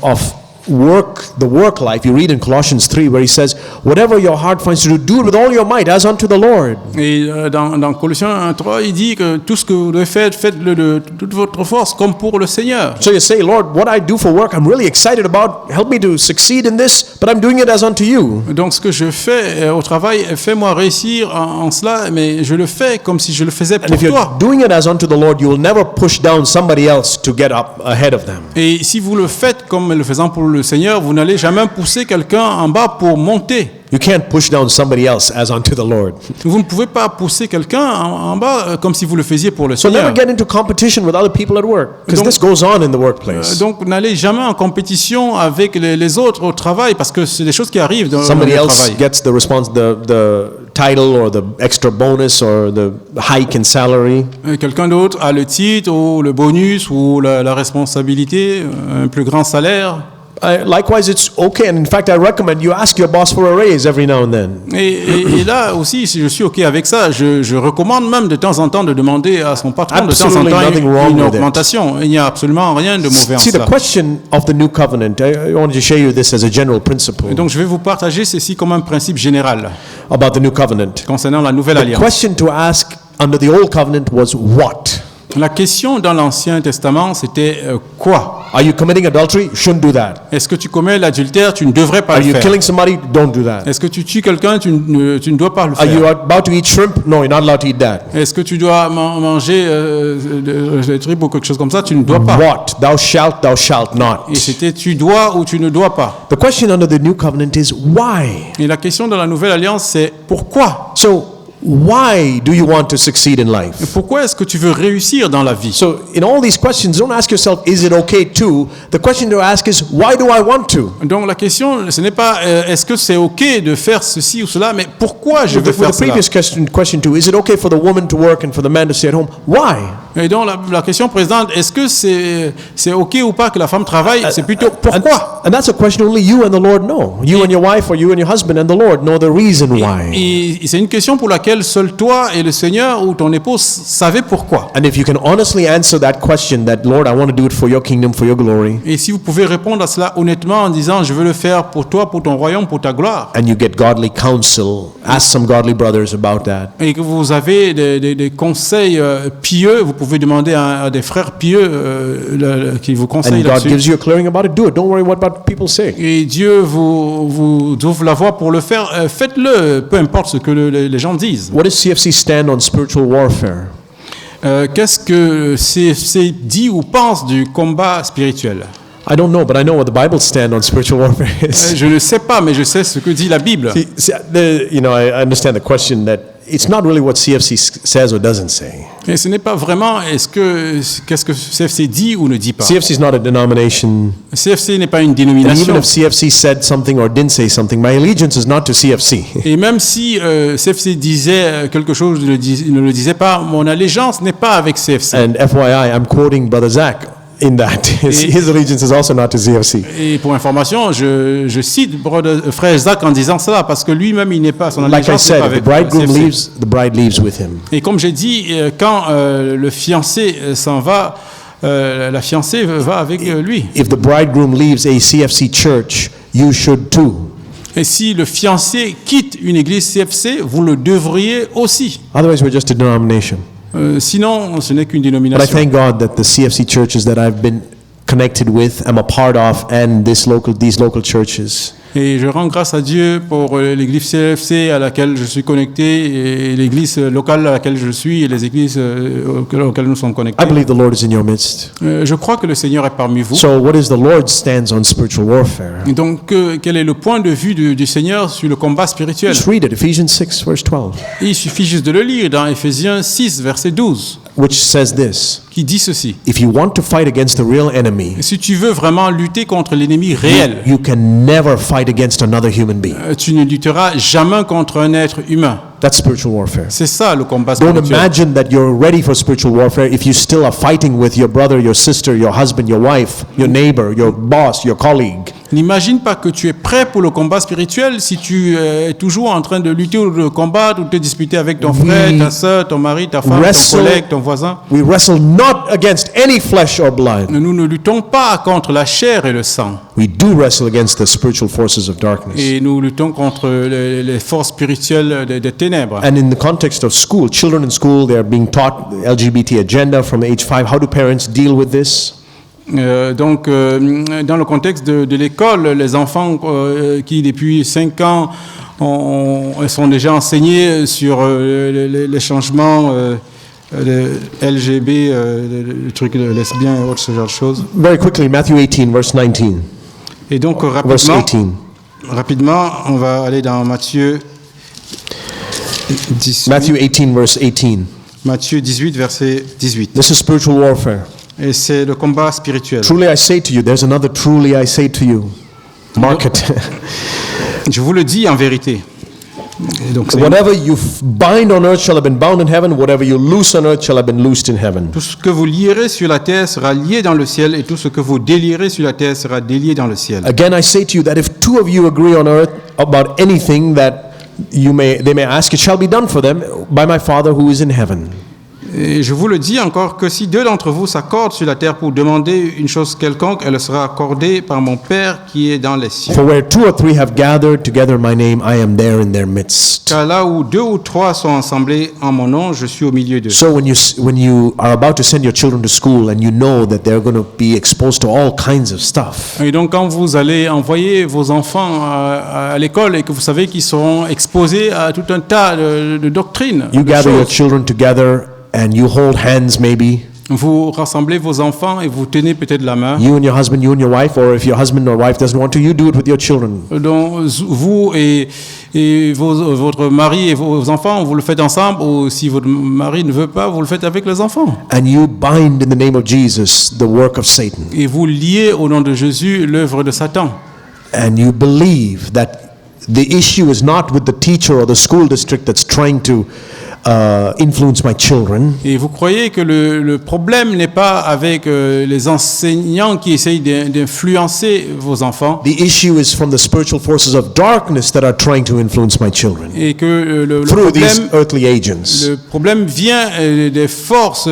work, the work life, you read in Colossians 3 where he says, whatever your heart finds to do, do it with all your might as unto the Lord. Et dans Colossiens 1:3, il dit que tout ce que vous devez faire, faites-le de toute votre force comme pour le Seigneur. So you say, Lord, what I do for work, I'm really excited about. Help me to succeed in this, but I'm doing it as unto you. Donc ce que je fais au travail, fais-moi réussir en cela, mais je le fais comme si je le faisais And pour if you're toi. doing it as unto the Lord, you will never push down somebody else to get up ahead of them. Et si vous le faites comme le faisant pour le Seigneur, vous n'allez jamais pousser quelqu'un en bas pour monter. You can't push down somebody else as unto the Lord. Vous ne pouvez pas pousser quelqu'un en bas comme si vous le faisiez pour le So Seigneur. never get into competition with other people at work, because Donc- this goes on in the workplace. Donc n'allez jamais en compétition avec les autres au travail, parce que c'est des choses qui arrivent dans Somebody le else travail. gets the title or the extra bonus or the hike in salary. Quelqu'un d'autre a le titre ou le bonus ou la responsabilité, un plus grand salaire. Likewise, it's okay, and in fact, I recommend you ask your boss for a raise every now and then. Et là aussi, si je suis OK avec ça, je recommande même de temps en temps de demander à son patron de temps en Absolutely temps nothing wrong une with it. augmentation. Il n'y a absolument rien de mauvais en See, the cela. question of the new covenant, I wanted to share you this as a general principle Et donc je vais vous partager ceci comme un principe général about the new covenant. concernant la nouvelle The alliance. question to ask under the old covenant was what? La question dans l'Ancien Testament, c'était quoi? Are you committing adultery? You shouldn't do that. Est-ce que tu commets l'adultère? Tu ne devrais pas Are le you faire. killing somebody? Don't do that. Est-ce que tu tues quelqu'un? Tu ne dois pas le Are you faire. about to eat shrimp? No, you're not allowed to eat that. Est-ce que tu dois manger des tripes ou quelque chose comme ça? Tu ne dois pas. What? Thou shalt not. Et c'était tu dois ou tu ne dois pas. The question under the new covenant is why? Et la question dans la Nouvelle Alliance, c'est pourquoi? So, why do you want to succeed in life? Pourquoi est-ce que tu veux réussir dans la vie? So, in all these questions, don't ask yourself, is it okay to? The question to ask is, why do I want to? Donc la question, ce n'est pas est-ce que c'est OK de faire ceci ou cela, mais pourquoi je veux With faire the cela? previous question too, is it okay for the woman to work and for the man to stay at home? Why? Et donc la question précédente, est-ce que c'est OK ou pas que la femme travaille? C'est plutôt pourquoi? And that's a question only you and the Lord know. You and your wife or you and your husband and the Lord know the reason why. Et c'est une question pour laquelle seul toi et le Seigneur ou ton épouse savez pourquoi. And if you can honestly answer that question, that Lord, I want to do it for your kingdom, for your glory, Et si vous pouvez répondre à cela honnêtement en disant je veux le faire pour toi, pour ton royaume, pour ta gloire, and you get godly counsel, ask some godly brothers about that. et que vous avez des conseils pieux, vous pouvez demander à des frères pieux qui vous conseillent And God là-dessus. gives you a clearing about it, do it. Don't worry what about people say. Et Dieu vous ouvre la voie pour le faire, faites-le, peu importe ce que les gens disent. What does CFC stand on spiritual warfare? Qu'est-ce que CFC dit ou pense du combat spirituel? I don't know, but I know what the Bible stand on spiritual warfare is. Je ne sais pas, mais je sais ce que dit la Bible. I understand the question that it's not really what CFC says or doesn't say. Et ce n'est pas vraiment qu'est-ce que CFC dit ou ne dit pas. CFC is not a denomination. CFC n'est pas une And even dénomination. if CFC said something or didn't say something, my allegiance is not to CFC. Et même si CFC disait quelque chose, ne le disait pas, mon allégeance n'est pas avec CFC. And FYI, I'm quoting Brother Zach in that. His allegiance is also not to CFC. Et pour information, je cite frère Zach en disant cela parce que lui-même il n'est pas son Like I allégeance n'est said, pas if the avec bridegroom CFC. leaves, the bride leaves with him. Et comme j'ai dit, quand le fiancé s'en va, la fiancée va avec lui. If the bridegroom leaves a CFC church, you should too. Et si le fiancé quitte une église CFC, vous le devriez aussi. Otherwise, we're just a denomination. Sinon, ce n'est qu'une But I dénomination. thank God that the CFC churches that I've been connected with, I'm a part of, and these local churches, Et je rends grâce à Dieu pour l'église CFC à laquelle je suis connecté, et l'église locale à laquelle je suis, et les églises auxquelles nous sommes I connectés. believe the Lord is in your midst. Je crois que le Seigneur est parmi vous. So what is the Lord's stance on spiritual warfare? Et donc, quel est le point de vue du Seigneur sur le combat spirituel? Just read it, Ephesians 6, verse 12, Et il suffit juste de le lire dans Éphésiens 6, verset 12, which says this: qui dit ceci. if you want to fight against the real enemy, Et si tu veux vraiment lutter contre l'ennemi réel, you can never fight against another human being. tu ne lutteras jamais contre un être humain. That's spiritual warfare. C'est ça le combat Don't spirituel. imagine that you're ready for spiritual warfare if you still are fighting with your brother, your sister, your husband, your wife, your neighbor, your boss, your colleague. N'imagine pas que tu es prêt pour le combat spirituel si tu es toujours en train de lutter ou de combattre ou de te disputer avec ton frère, ta soeur, ton mari, ta femme, ton collègue, ton voisin. We wrestle not against any flesh or blood. Nous ne luttons pas contre la chair et le sang. We do wrestle against the spiritual forces of darkness. Et nous luttons contre les forces spirituelles des ténèbres. And in the context of school, children in school, they are being taught the LGBT agenda from age 5. How do parents deal with this? Donc, dans le contexte de l'école, les enfants qui, depuis 5 ans, sont déjà enseignés sur les changements LGB, le truc de lesbien et autres, ce genre de choses. Very quickly, Matthew 18, verse 19. Et donc, Verse 18. rapidement, on va aller dans Matthieu 18, Matthew 18, verse 18. Matthieu 18, verset 18. This is spiritual warfare. Et c'est le combat spirituel. Truly I say to you, there's another truly I say to you. Mark it. Je vous le dis en vérité. Et donc, c'est- Whatever you bind on earth shall have been bound in heaven. Whatever you loose on earth shall have been loosed in heaven. tout ce que vous lierez sur la terre sera lié dans le ciel, et tout ce que vous délierez sur la terre sera délié dans le ciel. Again, I say to you that if two of you agree on earth about anything that they may ask, it shall be done for them by my Father who is in heaven. Et je vous le dis encore que si 2 d'entre vous s'accordent sur la terre pour demander une chose quelconque, elle sera accordée par mon Père qui est dans les cieux. For where 2 or 3 have gathered together in my name, I am there in their midst. Car là où 2 ou 3 sont assemblés en mon nom, je suis au milieu d'eux. So when you are about to send your children to school and you know that they're going to be exposed to all kinds of stuff, Et donc quand vous allez envoyer vos enfants à l'école et que vous savez qu'ils seront exposés à tout un tas de doctrines, you de gather your choses, children together and you hold hands maybe, vous rassemblez vos enfants et vous tenez peut-être la main. you and your husband, you and your wife, or if your husband or wife doesn't want to, you do it with your children. Donc vous et votre mari et vos enfants, vous le faites ensemble, ou si votre mari ne veut pas, vous le faites avec les enfants. And you bind in the name of Jesus the work of Satan. Et vous liez au nom de Jésus l'œuvre de Satan. And you believe that the issue is not with the teacher or the school district that's trying to influence my children. Et vous croyez que le problème n'est pas avec les enseignants qui essayent d'influencer vos enfants, The issue is from the spiritual forces of darkness that are trying to influence my children et que through these earthly agents. le problème vient des forces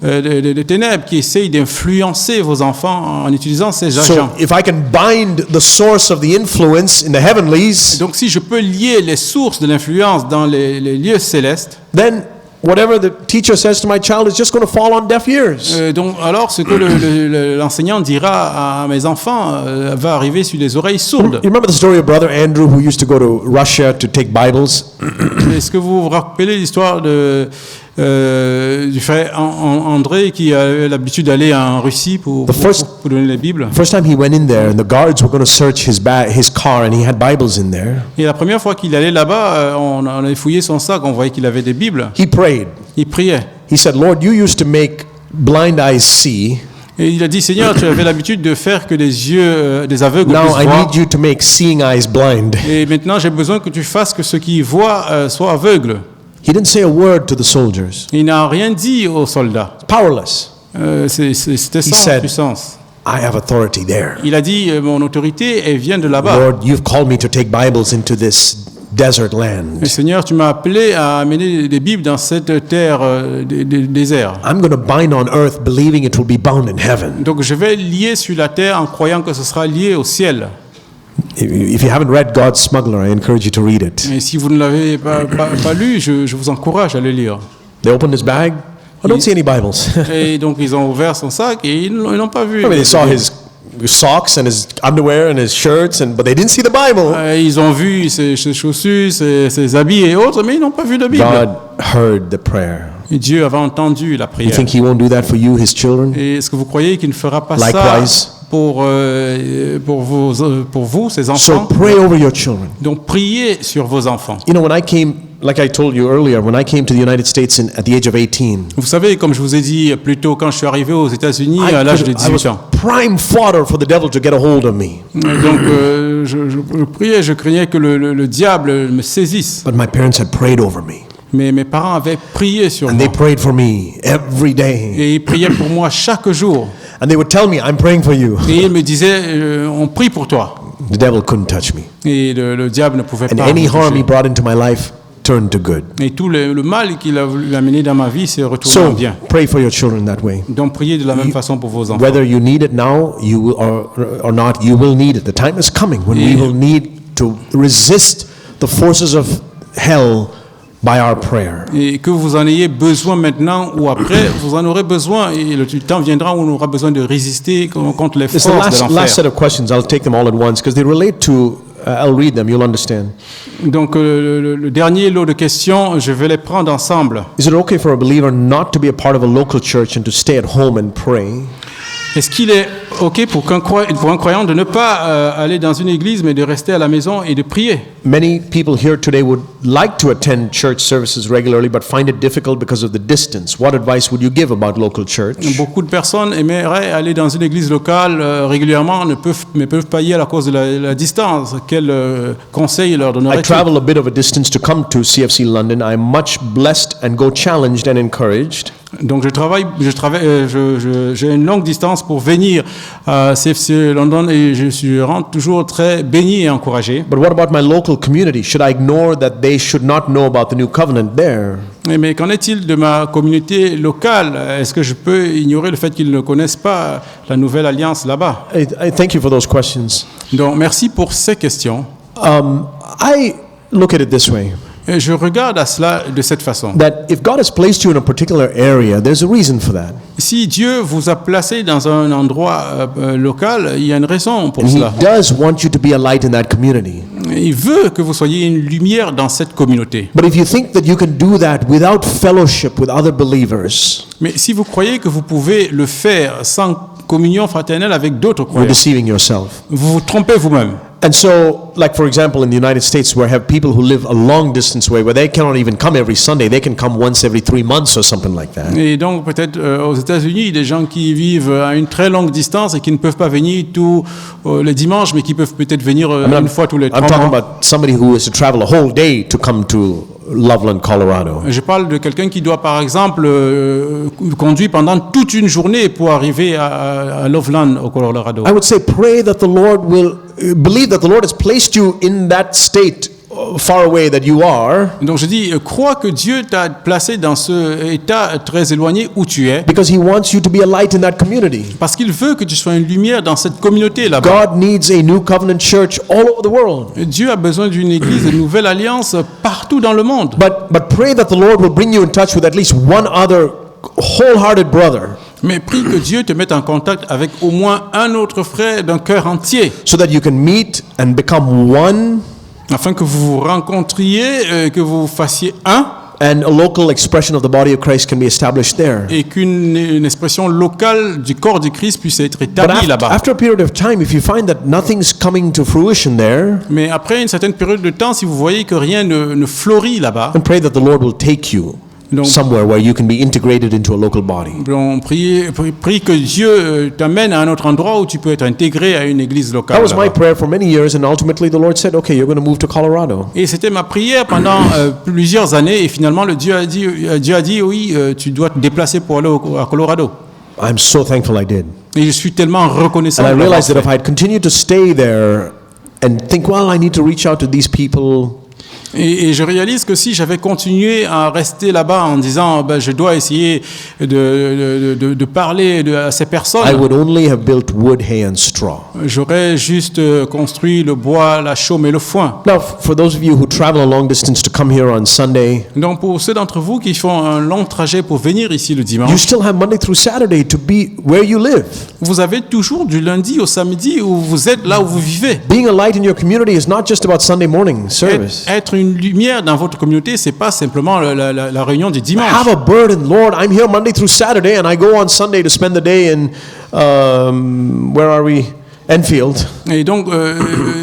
des ténèbres qui essayent d'influencer vos enfants en utilisant ces So agents. if I can bind the source of the influence in the heavenlies, Donc si je peux lier les sources de l'influence dans les lieux célestes, then whatever the teacher says to my child is just going to fall on deaf ears. donc alors ce que l'enseignant dira à mes enfants va arriver sur les oreilles sourdes. You remember the story of Brother Andrew who used to go to Russia to take Bibles? Est-ce que vous vous rappelez l'histoire du frère André qui avait l'habitude d'aller en Russie pour donner les Bibles? First time he went in there and the guards were going to search his car and he had Bibles in there. Et la première fois qu'il allait là-bas, on avait fouillé son sac, on voyait qu'il avait des Bibles. He prayed. Il priait. He said, Lord, you used to make blind eyes see. Et il a dit, Seigneur, tu avais l'habitude de faire que les yeux des aveugles Now puissent I voir. need you to make seeing eyes blind. Et maintenant, j'ai besoin que tu fasses que ceux qui voient soient aveugles. He didn't say a word to the soldiers. Il n'a rien dit aux soldats. Powerless. C'était He sans said, puissance. I have authority there. Il a dit, mon autorité, elle vient de là-bas. Lord, you've called me to take Bibles into this desert Et land. Seigneur, tu m'as appelé à amener des Bibles dans cette terre désert. I'm going to bind on earth believing it will be bound in heaven. Donc je vais lier sur la terre en croyant que ce sera lié au ciel. If you haven't read God's Smuggler, I encourage you to read it. Et si vous ne l'avez pas lu, je vous encourage à le lire. They opened his bag. I don't see any Bibles. Et donc ils ont ouvert son sac et ils n'ont pas vu. I mean, they saw his socks and his underwear and his shirts, but they didn't see the Bible. Ils ont vu ses chaussures, ses habits et autres, mais ils n'ont pas vu de Bible. God heard the prayer. Et Dieu avait entendu la You prière. think He won't do that for you, His children? Et est-ce que vous croyez qu'il ne fera pas Likewise. ça pour vous, ses So enfants? pray over your children. Donc priez sur vos enfants. You know, when I came, like I told you earlier, when I came to the United States at the age of 18, Vous savez, comme je vous ai dit plus tôt, quand je suis arrivé aux États-Unis à l'âge de I 18 was ans. prime fodder for the devil to get a hold of me. Donc je priais, je craignais que le diable me saisisse. But my parents had prayed over me. Mais mes parents avaient prié sur And moi. they prayed for me every day. Et ils priaient pour moi chaque jour. And they would tell me, I'm praying for you. Et ils me disaient, on prie pour toi. The devil couldn't touch me. Et le diable ne pouvait And pas any me harm he toucher. brought into my life turned to good. Et tout le mal qu'il a voulu amener dans ma vie s'est retourné en So bien. pray for your children that way. Donc priez de la même façon pour vos enfants. Whether you need it now or not, you will need it. The time is coming when we will need to resist the forces of hell by our prayer. Et que vous en ayez besoin maintenant ou après, vous en aurez besoin. Et le temps viendra où on aura besoin de résister contre les This is the forces de last l'enfer. set of questions. I'll take them all at once because they relate to, I'll read them, you'll understand. Donc le dernier lot de questions, je vais les prendre ensemble. Is it okay for a believer not to be a part of a local church and to stay at home and pray? Est-ce qu'il est OK pour un croyant de ne pas aller dans une église, mais de rester à la maison et de prier? Many people here today would like to attend church services regularly but find it difficult because of the distance. What advice would you give about local church? Beaucoup de personnes aimeraient aller dans une église locale régulièrement, ne peuvent pas y aller à cause de la distance. Quel conseil leur I donnerait-il? travel a bit of a distance to come to CFC London. I'm much blessed and go challenged and encouraged. Donc j'ai une longue distance pour venir à CFC London et je rentre toujours très béni et encouragé. But what about my local community? Should I ignore that they should not know about the new covenant there? Mais qu'en est-il de ma communauté locale? Est-ce que je peux ignorer le fait qu'ils ne connaissent pas la nouvelle alliance là-bas? I thank you for those questions. Donc merci pour ces questions. I look at it this way. Et je regarde à cela de cette façon. That if God has placed you in a particular area, there's a reason for that. Si Dieu vous a placé dans un endroit local, il y a une raison pour And He cela. does want you to be a light in that community. Il veut que vous soyez une lumière dans cette communauté. But if you think that you can do that without fellowship with other believers, Mais si vous croyez que vous pouvez le faire sans communion fraternelle avec d'autres you're croyants, deceiving yourself. vous vous trompez vous-même. And so, like for example, in the United States, where I have people who live a long distance away, where they cannot even come every Sunday, they can come once every 3 months or something like that. Et donc peut-être aux États-Unis, des gens qui vivent à une très longue distance et qui ne peuvent pas venir tous les dimanches, mais qui peuvent peut-être venir une fois tous les I'm 3 talking mois. about somebody who has to travel a whole day to come to Loveland, Colorado. Je parle de quelqu'un qui doit, par exemple, conduire pendant toute une journée pour arriver à Loveland, au Colorado. I would say pray that the Lord will, believe that the Lord has placed you in that state far away that you are, Donc je dis, crois que Dieu t'a placé dans ce état très éloigné où tu es, because He wants you to be a light in that community. parce qu'il veut que tu sois une lumière dans cette communauté là-bas. God needs a new covenant church all over the world. Dieu a besoin d'une église de nouvelle alliance partout dans le monde. But pray that the Lord will bring you in touch with at least one other wholehearted brother, Mais prie que Dieu te mette en contact avec au moins un autre frère d'un cœur entier, so that you can meet and become one, afin que vous vous rencontriez, que vous fassiez un, and a local expression of the body of Christ can be established there. et qu'une expression locale du corps du Christ puisse être But établie là-bas. after a period of time, if you find that nothing's coming to fruition there, Mais après une certaine période de temps, si vous voyez que rien ne fleurit là-bas, then pray that the Lord will take you Donc- somewhere where you can be integrated into a local body. on prie que Dieu t'amène à un autre endroit où tu peux être intégré à une église locale. That was my là-bas. prayer for many years, and ultimately the Lord said, okay, you're going to move to Colorado. Et c'était ma prière pendant plusieurs années, et finalement Dieu a dit oui, tu dois te déplacer pour aller à Colorado. I'm so thankful I did. Et je suis tellement reconnaissant. And I de l'avoir realized that if fait. I had continued to stay there and think, well, I need to reach out to these people, Et je réalise que si j'avais continué à rester là-bas en disant je dois essayer de parler à ces personnes, I would only have built wood, hay, and straw. J'aurais juste construit le bois, la chaume et le foin. Now, for those of you who travel a long distance to come here on Sunday, Donc pour ceux d'entre vous qui font un long trajet pour venir ici le you dimanche, still have Monday through Saturday to be where you live. vous avez toujours du lundi au samedi où vous êtes là où vous vivez. Being a light in your community is not just about Sunday morning service. Être une lumière dans votre communauté, c'est pas simplement la réunion du dimanche. Have a burden, Lord. I'm here Monday through Saturday, and I go on Sunday to spend the day in where are we? Enfield. Et donc,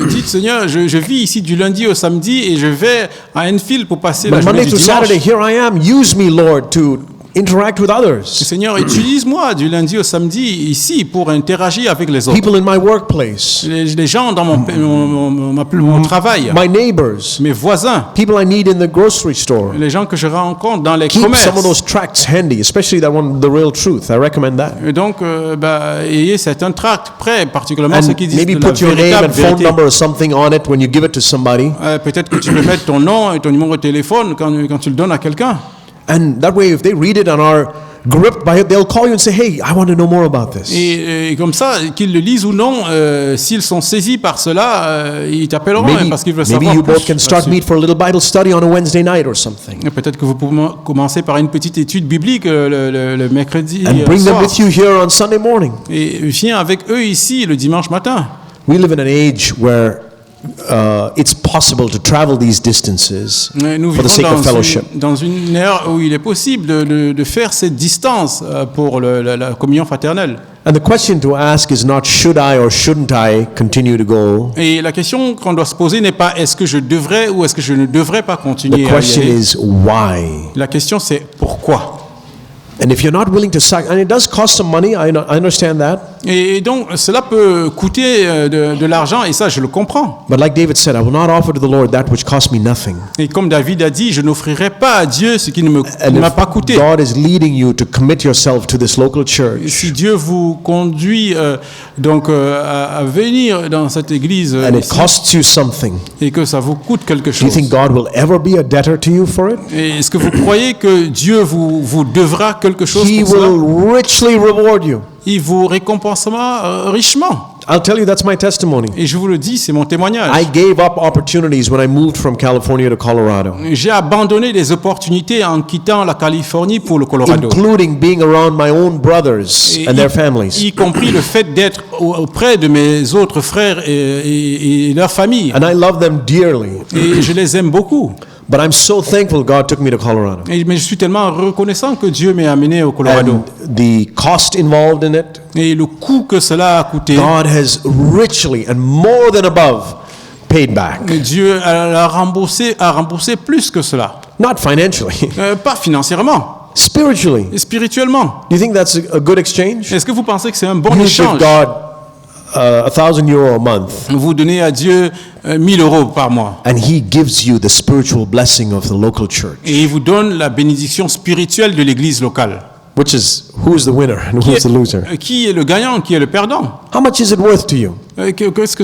dites Seigneur, je vis ici du lundi au samedi et je vais à Enfield pour passer la But journée Monday du through dimanche. Saturday, here I am. Use me, Lord, to interact with others. Seigneur, utilise-moi du lundi au samedi ici pour interagir avec les autres. People in my workplace, Les gens dans mon travail, my neighbors, mes voisins, people I meet in the grocery store. les gens que je rencontre dans les Keep commerces. some of those tracts handy, especially that one, The Real Truth. I recommend that. Et donc, ayez certains tracts prêts, particulièrement ceux And qui disent maybe de la put your name véritable and phone vérité. number or something on it when you give it to somebody. Peut-être que tu peux mettre ton nom et ton numéro de téléphone quand tu le donnes à quelqu'un. And that way, if they read it and are gripped by it, they'll call you and say, hey, I want to know more about this. Et comme ça, qu'ils le lisent ou non, s'ils sont saisis par cela, ils t'appelleront parce qu'ils veulent Maybe savoir you plus. both can start là-dessus. meet for a little Bible study on a Wednesday night or something. Et peut-être que vous pouvez commencer par une petite étude biblique le mercredi And bring them soir. with you here on Sunday morning. Et viens avec eux ici le dimanche matin. We live in an age where it's possible to travel these distances Nous for the vivons sake of fellowship. dans une ère où il est possible de faire cette distance pour la communion fraternelle. And the question to ask is not should I or shouldn't I continue to go. Et la question qu'on doit se poser n'est pas est-ce que je devrais ou est-ce que je ne devrais pas The continuer à y question aller. is why. La question c'est pourquoi. And if you're not willing to sacrifice, and it does cost some money, I understand that. Et donc cela peut coûter de l'argent et ça je le comprends. But like David said, I will not offer to the Lord that which costs me nothing. Et comme David a dit, je n'offrirai pas à Dieu ce qui ne And m'a if pas coûté. God is leading you to commit yourself to this local church, Si Dieu vous conduit à venir dans cette église and it ici, costs you something, et que ça vous coûte quelque do you chose, think God will ever be a debtor to you for it? et est-ce que vous croyez que Dieu vous devra quelque chose He pour cela? will richly reward you. Il vous récompensera richement. I'll tell you, that's my testimony. Et je vous le dis, c'est mon témoignage. I gave up opportunities when I moved from California to Colorado, J'ai abandonné des opportunités en quittant la Californie pour le Colorado. including being around my own brothers Et and their families. y compris le fait d'être auprès de mes autres frères et leurs familles. And I love them dearly. Et je les aime beaucoup. But I'm so thankful God took me to Colorado. Mais je suis tellement reconnaissant que Dieu m'ait amené au Colorado. And the cost involved in it, Et le coût que cela a coûté, God has richly and more than above paid back. Dieu a remboursé plus que cela. Not financially, Pas financièrement, spiritually. et spirituellement. Do you think that's a good exchange? Est-ce que vous pensez que c'est un bon You give échange? God €1,000 a month, Vous donnez à Dieu 1000 euros par mois. and He gives you the spiritual blessing of the local church. Et il vous donne la bénédiction spirituelle de l'église locale. Which is, who's the winner and who's the loser? Qui est le gagnant, qui est le perdant? How much is it worth to you?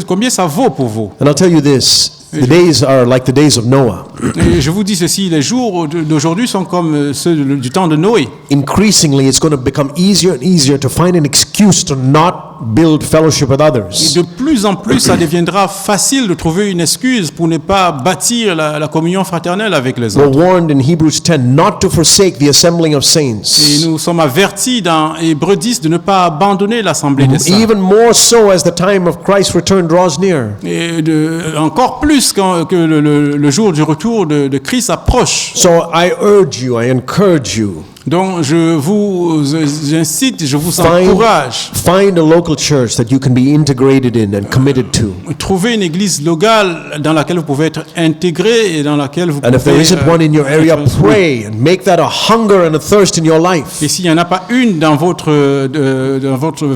Combien ça vaut pour vous? And I'll tell you this, the days are like the days of Noah. Et je vous dis ceci, les jours d'aujourd'hui sont comme ceux du temps de Noé. Increasingly, it's going to become easier and easier to find an excuse to not build fellowship with Et others. de plus en plus, ça deviendra facile de trouver une excuse pour ne pas bâtir la communion fraternelle avec les We're autres. warned in Hebrews 10 not to forsake the assembling of Et saints. nous sommes avertis dans Hébreux 10 de ne pas abandonner l'assemblée des saints. Even more so as the time of Christ's return draws near. Et encore plus que le jour du retour de Christ approche. So I urge you, I encourage you, Donc je vous incite, je vous Find- encourage. find a local church that you can be integrated in and committed to. Trouvez une église locale dans laquelle vous pouvez être intégré et dans laquelle vous And if there pouvez isn't one in your area, être- pray and make that a hunger and a thirst in your life. Et s'il n'y en a pas une dans votre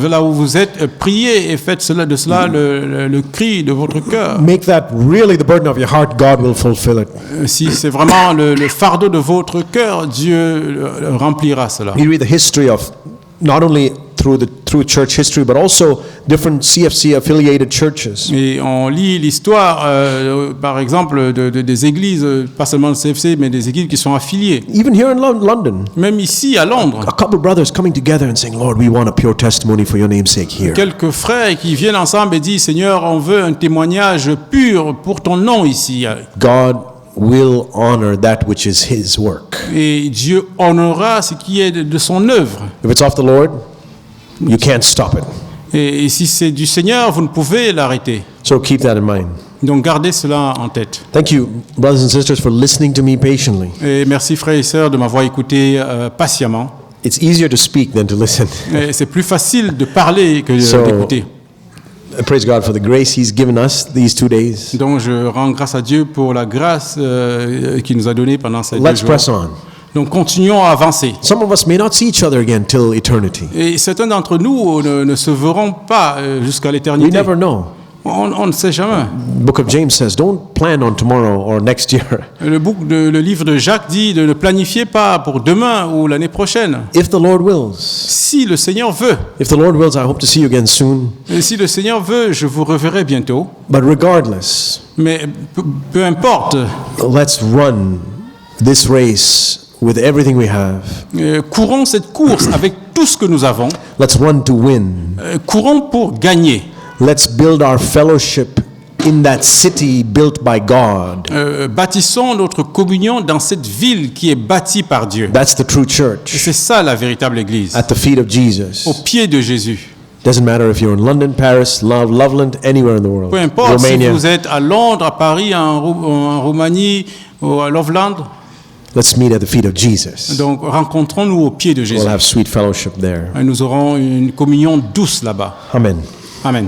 là où vous êtes, priez et faites de cela le cri de votre cœur. Make that really the burden of your heart, God will fulfill it. Si c'est vraiment le fardeau de votre cœur, Dieu remplira cela. You read the history of not only through church history, but also different CFC affiliated churches. Et on lit l'histoire, par exemple, des églises, pas seulement le CFC, mais des églises qui sont affiliées. Even here in London, Même ici, à Londres, a couple of brothers coming together and saying, Lord, we want a pure testimony for your name's sake here. quelques frères qui viennent ensemble et disent, Seigneur, on veut un témoignage pur pour ton nom ici. God will honor that which is his work. Et Dieu honorera ce qui est de son œuvre. If it's off the Lord, you can't stop it. Et si c'est du Seigneur, vous ne pouvez l'arrêter. So keep that in mind. Donc gardez cela en tête. Thank you, brothers and sisters, for listening to me patiently. Et merci frères et sœurs de m'avoir écouté patiemment. It's easier to speak than to listen. Et c'est plus facile de parler que So- d'écouter. I praise God for the grace he's given us these 2 days. Donc je rends grâce à Dieu pour la grâce qu'il nous a donnée pendant ces 2 Let's jours. press on. Donc continuons à avancer. Some of us may not see each other again till eternity. Et certains d'entre nous ne se verront pas jusqu'à We l'éternité. never know. On ne sait jamais. The book of James says, don't plan on tomorrow or next year. Le livre de Jacques dit de ne planifiez pas pour demain ou l'année prochaine. If the Lord wills. Si le Seigneur veut, If the Lord wills, I hope to see you again soon. et si le Seigneur veut, je vous reverrai bientôt. But regardless, Mais peu importe, let's run this race with everything we have. courons cette course avec tout ce que nous avons. Let's run to win. Courons pour gagner. Let's build our fellowship in that city built by God. Bâtissons notre communion dans cette ville qui est bâtie par Dieu. That's the true Et church, c'est ça la véritable Église, at the feet of au Jesus. pied de Jésus. Doesn't matter if you're in London, Paris, Loveland, anywhere in the world. Peu importe si Romania. vous êtes à Londres, à Paris, en Roumanie, ou à Loveland. Let's meet at the feet of Jesus. Donc rencontrons-nous au pied de Jésus. We'll have sweet fellowship there. Et nous aurons une communion douce là-bas. Amen. Amen.